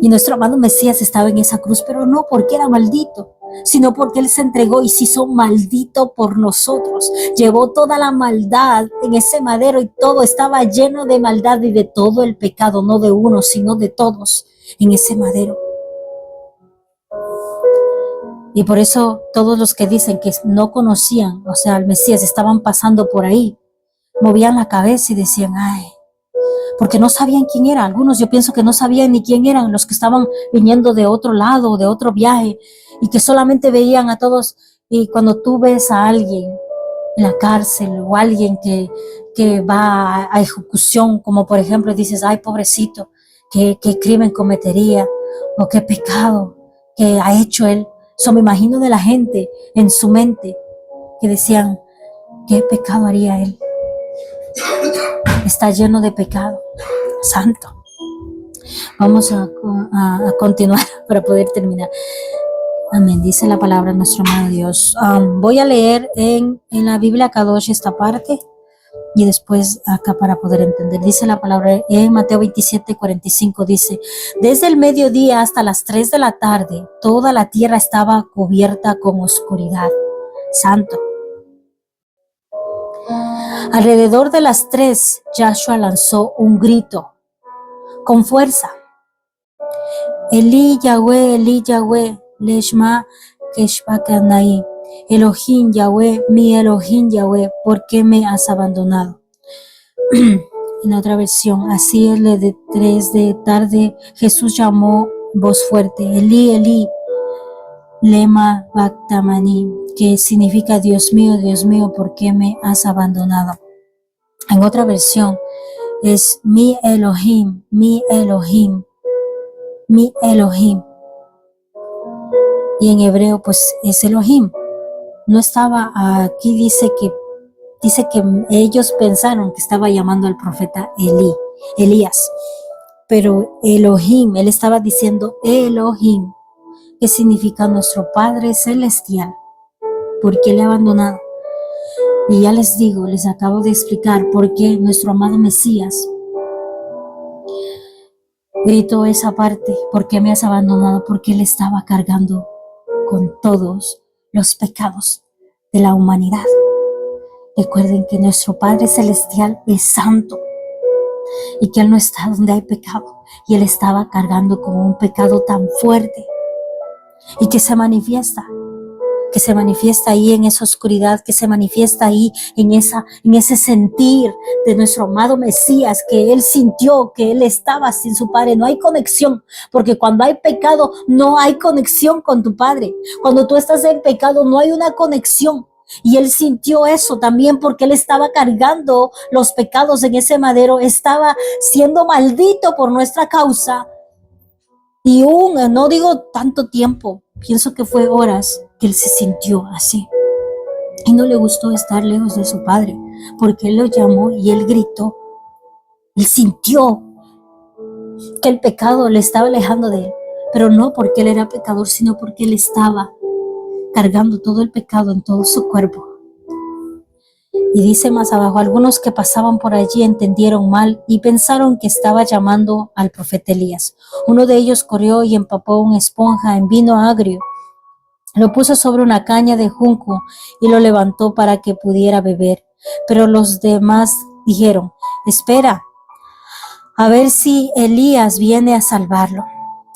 Y nuestro amado Mesías estaba en esa cruz, pero no porque era maldito, sino porque Él se entregó y se hizo maldito por nosotros. Llevó toda la maldad en ese madero y todo estaba lleno de maldad y de todo el pecado, no de uno, sino de todos en ese madero. Y por eso todos los que dicen que no conocían, o sea, al Mesías, estaban pasando por ahí, movían la cabeza y decían, ay, porque no sabían quién era. Algunos yo pienso que no sabían ni quién eran los que estaban viniendo de otro lado, de otro viaje, y que solamente veían a todos. Y cuando tú ves a alguien en la cárcel o alguien que va a ejecución, como por ejemplo dices, ay, pobrecito, qué crimen cometería o qué pecado que ha hecho él. So, me imagino de la gente en su mente que decían, ¿qué pecado haría él? Está lleno de pecado. Santo. Vamos a continuar para poder terminar. Amén. Dice la palabra de nuestro amado Dios. Voy a leer en la Biblia Kadosh esta parte y después acá para poder entender. Dice la palabra en Mateo 27:45, dice, desde el mediodía hasta las 3 de la tarde, toda la tierra estaba cubierta con oscuridad. Santo. Alrededor de las 3, Yahshua lanzó un grito con fuerza. Eli Yahweh, leshma keshbakanai. Elohim Yahweh, ¿por qué me has abandonado? En otra versión, así es de 3 de tarde, Jesús llamó voz fuerte, Eli, lema bactamani, que significa Dios mío, ¿por qué me has abandonado? En otra versión, es mi Elohim. Y en hebreo, pues es Elohim. No estaba aquí, dice que ellos pensaron que estaba llamando al profeta Elías. Pero Elohim, él estaba diciendo Elohim, que significa nuestro Padre Celestial. ¿Por qué le ha abandonado? Y ya les digo, les acabo de explicar por qué nuestro amado Mesías gritó esa parte. ¿Por qué me has abandonado? Porque él estaba cargando con todos los pecados de la humanidad. Recuerden que nuestro Padre Celestial es santo y que Él no está donde hay pecado, y Él estaba cargando con un pecado tan fuerte y que se manifiesta ahí en esa oscuridad, que se manifiesta ahí en ese sentir de nuestro amado Mesías, que Él sintió que Él estaba sin su Padre. No hay conexión, porque cuando hay pecado no hay conexión con tu Padre. Cuando tú estás en pecado no hay una conexión. Y Él sintió eso también porque Él estaba cargando los pecados en ese madero, estaba siendo maldito por nuestra causa. Y no digo tanto tiempo, pienso que fue horas que Él se sintió así. Y no le gustó estar lejos de su Padre, porque Él lo llamó y Él gritó. Él sintió que el pecado le estaba alejando de Él, pero no porque Él era pecador, sino porque Él estaba cargando todo el pecado en todo su cuerpo. Y dice más abajo, algunos que pasaban por allí entendieron mal y pensaron que estaba llamando al profeta Elías. Uno de ellos corrió y empapó una esponja en vino agrio, lo puso sobre una caña de junco y lo levantó para que pudiera beber. Pero los demás dijeron, espera, a ver si Elías viene a salvarlo.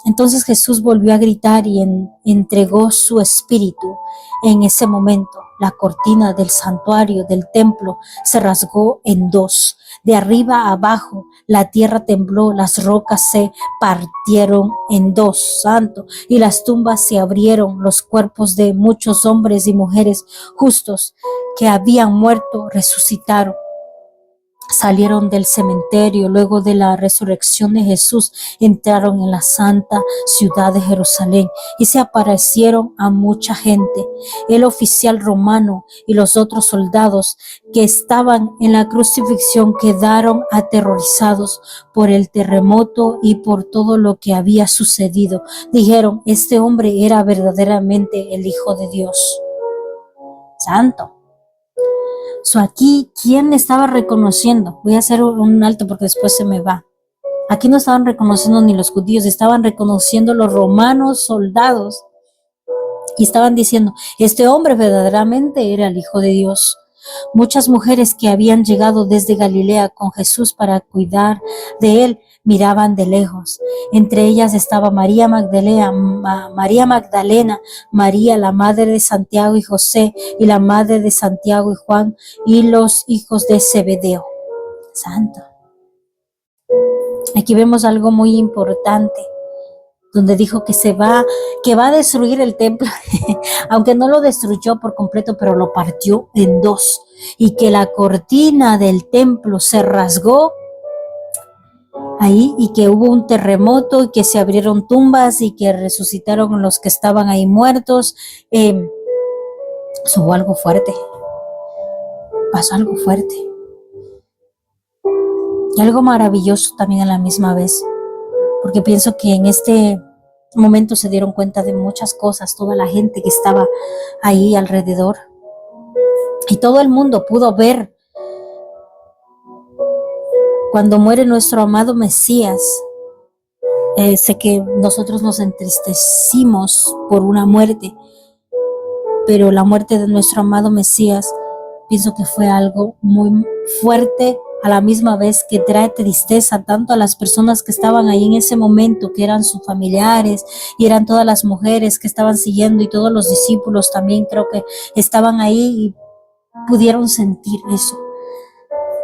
Entonces Jesús volvió a gritar y entregó su espíritu. En ese momento, la cortina del santuario del templo se rasgó en dos. De arriba a abajo, la tierra tembló, las rocas se partieron en dos, santo, y las tumbas se abrieron. Los cuerpos de muchos hombres y mujeres justos que habían muerto resucitaron. Salieron del cementerio luego de la resurrección de Jesús, entraron en la santa ciudad de Jerusalén y se aparecieron a mucha gente. El oficial romano y los otros soldados que estaban en la crucifixión quedaron aterrorizados por el terremoto y por todo lo que había sucedido. Dijeron, este hombre era verdaderamente el Hijo de Dios. Santo. Aquí, ¿quién estaba reconociendo? Voy a hacer un alto porque después se me va. Aquí no estaban reconociendo ni los judíos, estaban reconociendo los romanos soldados y estaban diciendo, este hombre verdaderamente era el Hijo de Dios. Muchas mujeres que habían llegado desde Galilea con Jesús para cuidar de él miraban de lejos. Entre ellas estaba María Magdalena, María la madre de Santiago y José y la madre de Santiago y Juan y los hijos de Zebedeo. Santo. Aquí vemos algo muy importante, donde dijo que va a destruir el templo, aunque no lo destruyó por completo, pero lo partió en dos, y que la cortina del templo se rasgó ahí, y que hubo un terremoto, y que se abrieron tumbas, y que resucitaron los que estaban ahí muertos. Hubo algo fuerte, pasó algo fuerte, y algo maravilloso también a la misma vez, porque pienso que en este momento se dieron cuenta de muchas cosas, toda la gente que estaba ahí alrededor, y todo el mundo pudo ver cuando muere nuestro amado Mesías. Sé que nosotros nos entristecimos por una muerte, pero la muerte de nuestro amado Mesías pienso que fue algo muy fuerte, a la misma vez que trae tristeza tanto a las personas que estaban ahí en ese momento, que eran sus familiares, y eran todas las mujeres que estaban siguiendo, y todos los discípulos también creo que estaban ahí y pudieron sentir eso,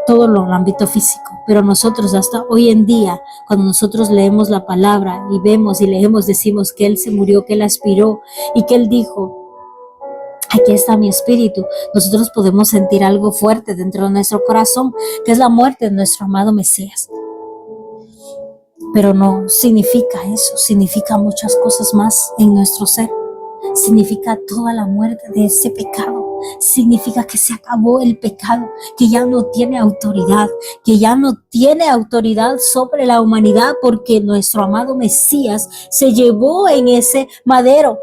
todo lo el ámbito físico. Pero nosotros hasta hoy en día, cuando nosotros leemos la palabra y vemos y leemos, decimos que Él se murió, que Él aspiró y que Él dijo: aquí está mi espíritu. Nosotros podemos sentir algo fuerte dentro de nuestro corazón, que es la muerte de nuestro amado Mesías. Pero no significa eso, significa muchas cosas más en nuestro ser. Significa toda la muerte de ese pecado. Significa que se acabó el pecado, que ya no tiene autoridad, que ya no tiene autoridad sobre la humanidad, porque nuestro amado Mesías se llevó en ese madero.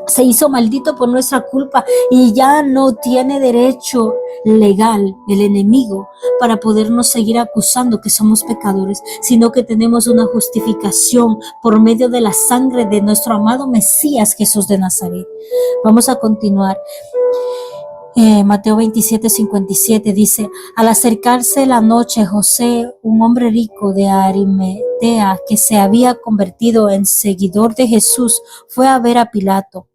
Se hizo maldito por nuestra culpa, y ya no tiene derecho legal el enemigo para podernos seguir acusando que somos pecadores, sino que tenemos una justificación por medio de la sangre de nuestro amado Mesías Jesús de Nazaret. Vamos a continuar. Mateo 27:57 dice: al acercarse la noche, José, un hombre rico de Arimatea, que se había convertido en seguidor de Jesús, fue a ver a Pilato.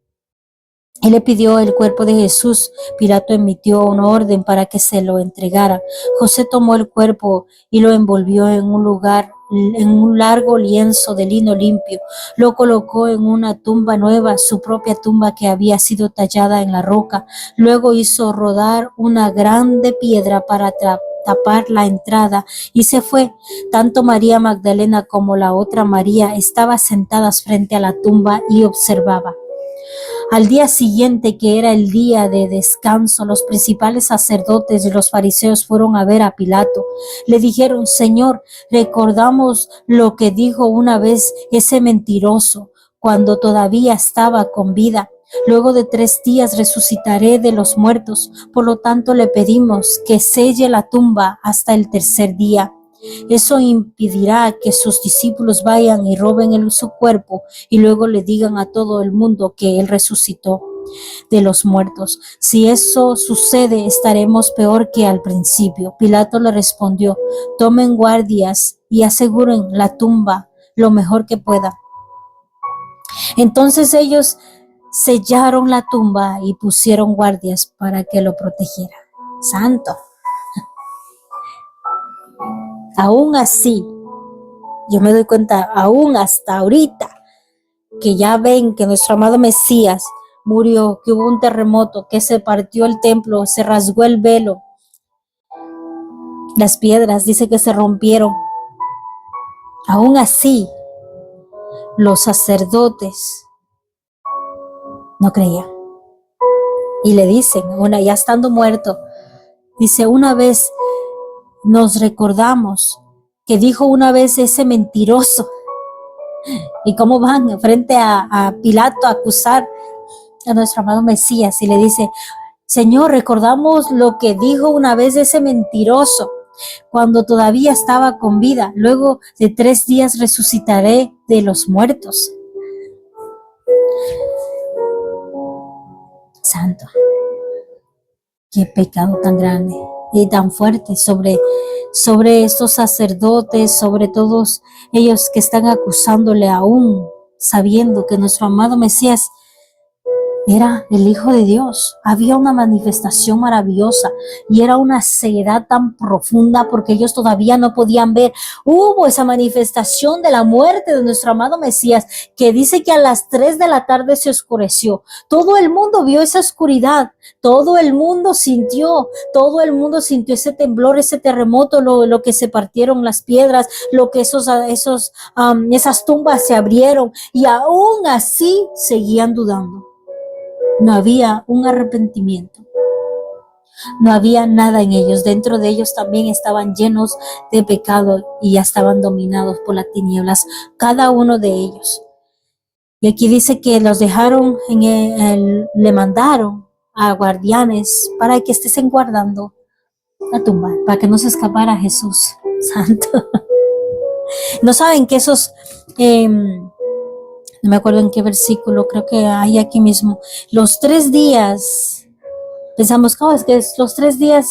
Él le pidió el cuerpo de Jesús. Pilato emitió una orden para que se lo entregara. José tomó el cuerpo y lo envolvió en un largo lienzo de lino limpio. Lo colocó en una tumba nueva, su propia tumba que había sido tallada en la roca. Luego hizo rodar una grande piedra para tapar la entrada y se fue. Tanto María Magdalena como la otra María estaban sentadas frente a la tumba y observaban. Al día siguiente, que era el día de descanso, los principales sacerdotes y los fariseos fueron a ver a Pilato. Le dijeron: Señor, recordamos lo que dijo una vez ese mentiroso cuando todavía estaba con vida: luego de 3 días resucitaré de los muertos. Por lo tanto, le pedimos que selle la tumba hasta el 3er día. Eso impedirá que sus discípulos vayan y roben su cuerpo y luego le digan a todo el mundo que Él resucitó de los muertos. Si eso sucede, estaremos peor que al principio. Pilato le respondió: tomen guardias y aseguren la tumba lo mejor que puedan. Entonces ellos sellaron la tumba y pusieron guardias para que lo protegieran. Santo. Aún así, yo me doy cuenta, aún hasta ahorita, que ya ven que nuestro amado Mesías murió, que hubo un terremoto, que se partió el templo, se rasgó el velo, las piedras dice que se rompieron. Aún así, los sacerdotes no creían. Y le dicen, ya estando muerto, dice: una vez nos recordamos que dijo una vez ese mentiroso. Y cómo van frente a Pilato a acusar a nuestro amado Mesías, y le dice: Señor, recordamos lo que dijo una vez ese mentiroso cuando todavía estaba con vida: luego de 3 días resucitaré de los muertos. Santo, qué pecado tan grande y tan fuerte sobre estos sacerdotes, sobre todos ellos que están acusándole, aún sabiendo que nuestro amado Mesías era el Hijo de Dios. Había una manifestación maravillosa y era una ceguedad tan profunda porque ellos todavía no podían ver. Hubo esa manifestación de la muerte de nuestro amado Mesías, que dice que a las 3 de la tarde se oscureció. Todo el mundo vio esa oscuridad, todo el mundo sintió ese temblor, ese terremoto, lo que se partieron las piedras, lo que esas tumbas se abrieron, y aún así seguían dudando. No había un arrepentimiento, no había nada en ellos. Dentro de ellos también estaban llenos de pecado y ya estaban dominados por las tinieblas, cada uno de ellos. Y aquí dice que los dejaron, le mandaron a guardianes para que estén guardando la tumba, para que no se escapara Jesús Santo. No saben que no me acuerdo en qué versículo, creo que hay aquí mismo, los 3 días, pensamos, es que los 3 días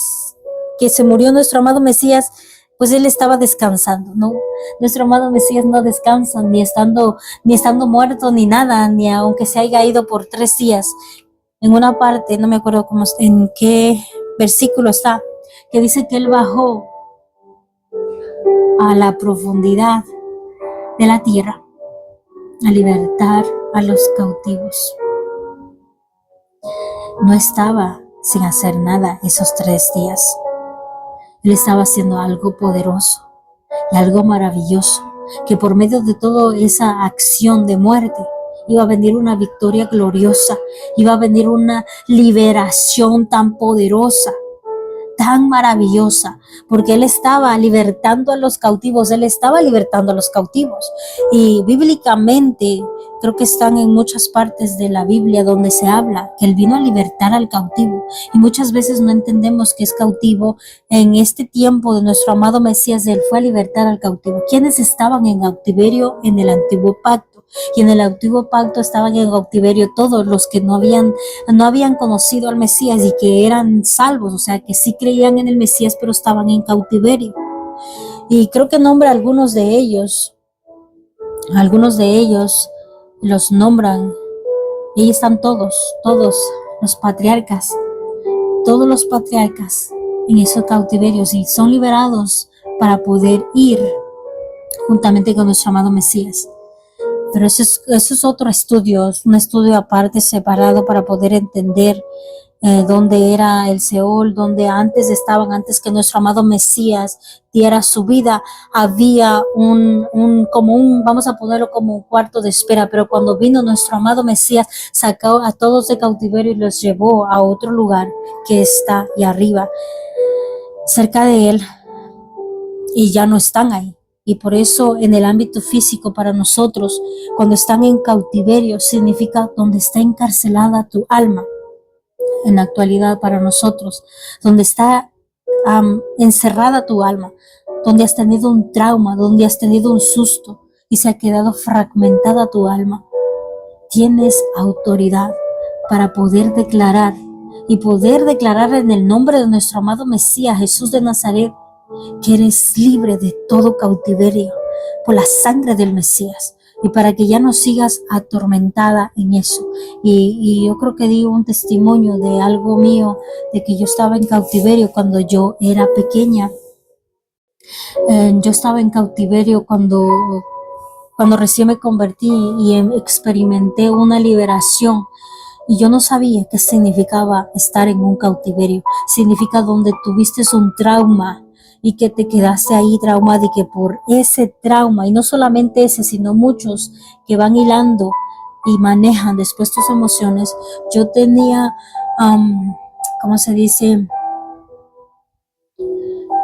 que se murió nuestro amado Mesías, pues él estaba descansando, ¿no? Nuestro amado Mesías no descansa, ni estando muerto, ni nada, ni aunque se haya ido por 3 días. En una parte, no me acuerdo en qué versículo está, que dice que él bajó a la profundidad de la tierra a libertar a los cautivos. No estaba sin hacer nada esos 3 días. Él estaba haciendo algo poderoso y algo maravilloso, que por medio de toda esa acción de muerte iba a venir una victoria gloriosa, iba a venir una liberación tan poderosa, tan maravillosa, porque él estaba libertando a los cautivos, y bíblicamente creo que están en muchas partes de la Biblia donde se habla que él vino a libertar al cautivo, y muchas veces no entendemos que es cautivo. En este tiempo de nuestro amado Mesías, él fue a libertar al cautivo. ¿Quiénes estaban en cautiverio en el antiguo pacto? Y en el antiguo pacto estaban en cautiverio todos los que no habían conocido al Mesías y que eran salvos, o sea, que sí creían en el Mesías, pero estaban en cautiverio. Y creo que nombra algunos de ellos los nombran, y ahí están todos los patriarcas en esos cautiverios, y son liberados para poder ir juntamente con nuestro amado Mesías. Pero eso es otro estudio, es un estudio aparte, separado, para poder entender dónde era el Seol, donde antes que nuestro amado Mesías diera su vida, había vamos a ponerlo como un cuarto de espera, pero cuando vino nuestro amado Mesías, sacó a todos de cautiverio y los llevó a otro lugar que está ahí arriba, cerca de él, y ya no están ahí. Y por eso en el ámbito físico, para nosotros, cuando están en cautiverio, significa donde está encarcelada tu alma. En la actualidad, para nosotros, donde está encerrada tu alma, donde has tenido un trauma, donde has tenido un susto y se ha quedado fragmentada tu alma, tienes autoridad para poder declarar en el nombre de nuestro amado Mesías, Jesús de Nazaret, que eres libre de todo cautiverio por la sangre del Mesías, y para que ya no sigas atormentada en eso. Y yo creo que di un testimonio de algo mío, de que yo estaba en cautiverio cuando yo era pequeña. Yo estaba en cautiverio cuando recién me convertí y experimenté una liberación. Y yo no sabía qué significaba estar en un cautiverio. Significa donde tuviste un trauma y que te quedaste ahí traumado, y que por ese trauma, y no solamente ese, sino muchos que van hilando y manejan después tus emociones. Yo tenía, ¿cómo se dice?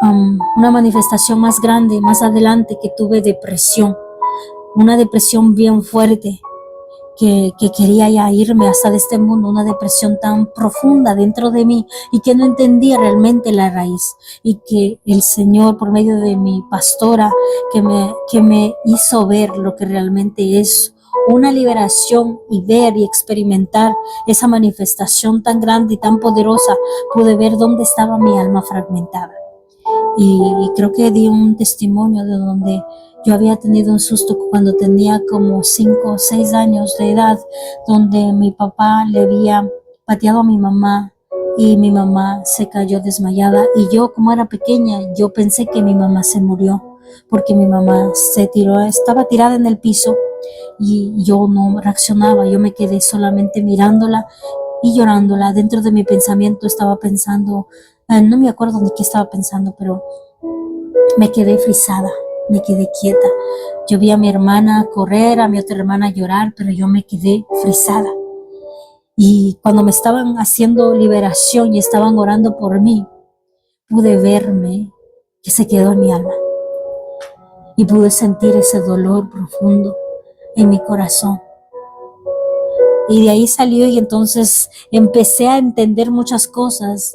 Una manifestación más grande, más adelante, que tuve depresión, una depresión bien fuerte, que quería ya irme hasta de este mundo, una depresión tan profunda dentro de mí, y que no entendía realmente la raíz, y que el Señor, por medio de mi pastora, que me hizo ver lo que realmente es una liberación, y ver y experimentar esa manifestación tan grande y tan poderosa, pude ver dónde estaba mi alma fragmentada. Y creo que di un testimonio de donde Yo había tenido un susto cuando tenía como 5 o 6 años de edad, donde mi papá le había pateado a mi mamá y mi mamá se cayó desmayada. Y yo, como era pequeña, yo pensé que mi mamá se murió porque mi mamá se tiró, estaba tirada en el piso y yo no reaccionaba. Yo me quedé solamente mirándola y llorándola. Dentro de mi pensamiento estaba pensando, no me acuerdo ni qué estaba pensando, pero me quedé frisada, me quedé quieta. Yo vi a mi hermana correr, a mi otra hermana llorar, pero yo me quedé frisada. Y cuando me estaban haciendo liberación y estaban orando por mí, pude verme que se quedó en mi alma y pude sentir ese dolor profundo en mi corazón. Y de ahí salió y entonces empecé a entender muchas cosas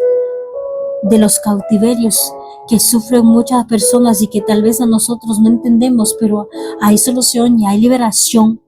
de los cautiverios que sufren muchas personas y que tal vez a nosotros no entendemos, pero hay solución y hay liberación.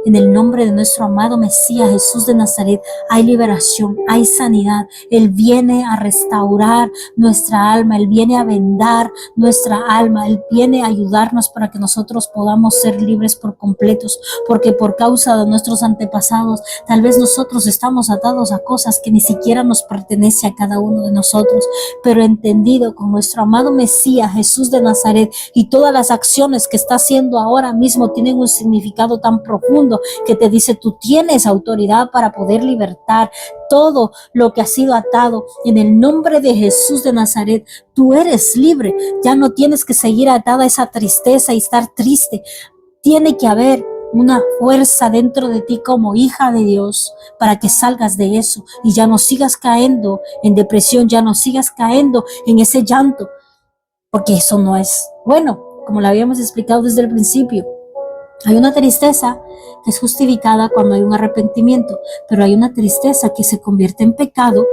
En el nombre de nuestro amado Mesías Jesús de Nazaret hay liberación, hay sanidad. Él viene a restaurar nuestra alma, Él viene a vendar nuestra alma, Él viene a ayudarnos para que nosotros podamos ser libres por completos, porque por causa de nuestros antepasados, tal vez nosotros estamos atados a cosas que ni siquiera nos pertenece a cada uno de nosotros, pero entendido con nuestro amado Mesías Jesús de Nazaret y todas las acciones que está haciendo ahora mismo tienen un significado tan profundo que te dice: tú tienes autoridad para poder libertar todo lo que ha sido atado. En el nombre de Jesús de Nazaret, tú eres libre. Ya no tienes que seguir atada a esa tristeza y estar triste. Tiene que haber una fuerza dentro de ti como hija de Dios para que salgas de eso y ya no sigas cayendo en depresión, ya no sigas cayendo en ese llanto, porque eso no es bueno, como lo habíamos explicado desde el principio. Hay una tristeza que es justificada cuando hay un arrepentimiento, pero hay una tristeza que se convierte en pecado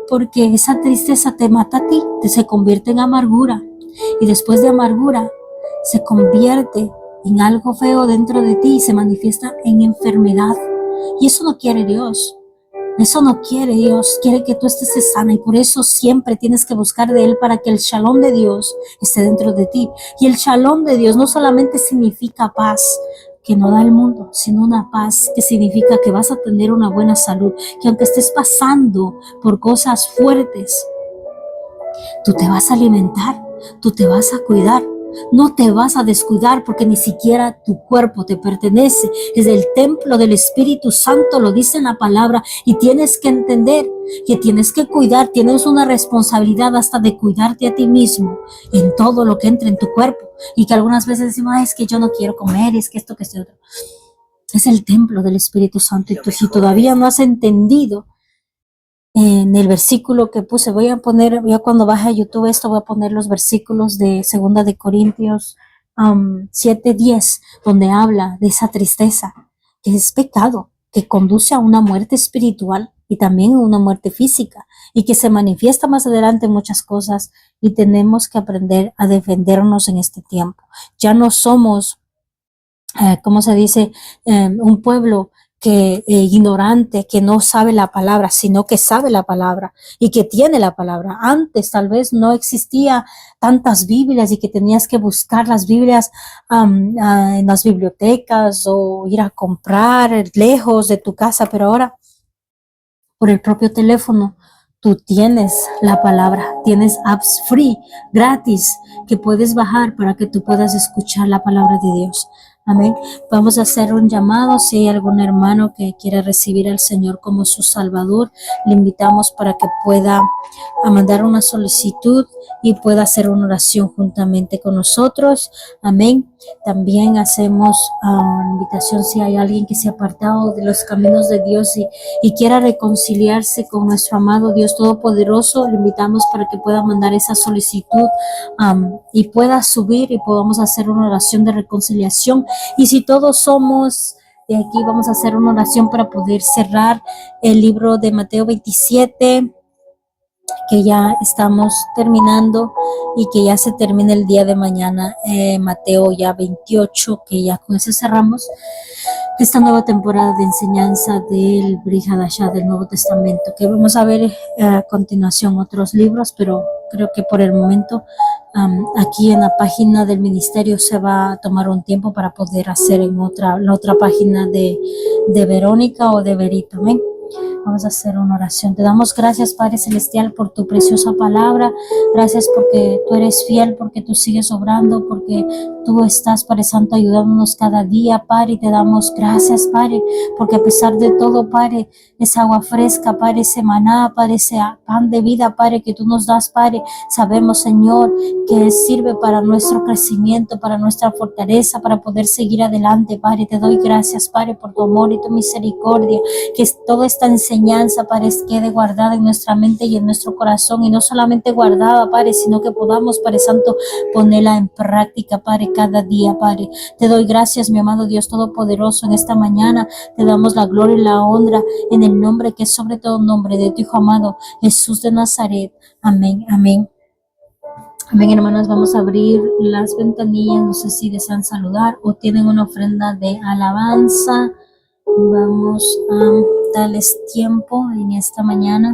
porque esa tristeza te mata a ti, se convierte en amargura y después de amargura se convierte en algo feo dentro de ti y se manifiesta en enfermedad. Y eso no quiere Dios. Eso no quiere Dios, quiere que tú estés sana y por eso siempre tienes que buscar de Él para que el shalom de Dios esté dentro de ti. Y el shalom de Dios no solamente significa paz que no da el mundo, sino una paz que significa que vas a tener una buena salud, que aunque estés pasando por cosas fuertes, tú te vas a alimentar, tú te vas a cuidar. No te vas a descuidar porque ni siquiera tu cuerpo te pertenece. Es el templo del Espíritu Santo, lo dice en la palabra, y tienes que entender que tienes que cuidar, tienes una responsabilidad hasta de cuidarte a ti mismo en todo lo que entra en tu cuerpo. Y que algunas veces decimos: es que yo no quiero comer, es que esto, que esto otro. Es el templo del Espíritu Santo y tú, si todavía no has entendido, en el versículo que puse, voy a poner, ya cuando baje a YouTube esto, voy a poner los versículos de 2 de Corintios 7:10, donde habla de esa tristeza, que es pecado, que conduce a una muerte espiritual y también a una muerte física, y que se manifiesta más adelante en muchas cosas, y tenemos que aprender a defendernos en este tiempo. Ya no somos, ¿cómo se dice? Un pueblo que ignorante, que no sabe la palabra, sino que sabe la palabra y que tiene la palabra. Antes tal vez no existía tantas Biblias y que tenías que buscar las Biblias en las bibliotecas o ir a comprar lejos de tu casa, pero ahora por el propio teléfono tú tienes la palabra, tienes apps free, gratis, que puedes bajar para que tú puedas escuchar la palabra de Dios. Amén. Vamos a hacer un llamado. Si hay algún hermano que quiera recibir al Señor como su Salvador, le invitamos para que pueda mandar una solicitud y pueda hacer una oración juntamente con nosotros. Amén. También hacemos invitación si hay alguien que se ha apartado de los caminos de Dios y quiera reconciliarse con nuestro amado Dios Todopoderoso, le invitamos para que pueda mandar esa solicitud y pueda subir y podamos hacer una oración de reconciliación. Y si todos somos de aquí, vamos a hacer una oración para poder cerrar el libro de Mateo 27, que ya estamos terminando y que ya se termina el día de mañana. Mateo ya 28, que ya con eso cerramos esta nueva temporada de enseñanza del Brit Hadashah del Nuevo Testamento, que vamos a ver a continuación otros libros, pero creo que por el momento aquí en la página del ministerio se va a tomar un tiempo para poder hacer en la otra página de Verónica o de Berito. Amén. Vamos a hacer una oración. Te damos gracias, Padre Celestial, por tu preciosa palabra. Gracias porque tú eres fiel, porque tú sigues obrando, porque tú estás, Padre Santo, ayudándonos cada día, Padre. Y te damos gracias, Padre, porque a pesar de todo, Padre, esa agua fresca, Padre, ese maná, Padre, ese pan de vida, Padre, que tú nos das, Padre, sabemos, Señor, que sirve para nuestro crecimiento, para nuestra fortaleza, para poder seguir adelante, Padre. Te doy gracias, Padre, por tu amor y tu misericordia, que toda esta enseñanza, Padre, quede guardada en nuestra mente y en nuestro corazón, y no solamente guardada, Padre, sino que podamos, Padre Santo, ponerla en práctica, Padre, cada día, Padre. Te doy gracias, mi amado Dios Todopoderoso, en esta mañana te damos la gloria y la honra en el nombre que es sobre todo nombre de tu Hijo amado, Jesús de Nazaret. Amén, amén. Amén, hermanos, vamos a abrir las ventanillas, no sé si desean saludar o tienen una ofrenda de alabanza. Vamos a darles tiempo en esta mañana.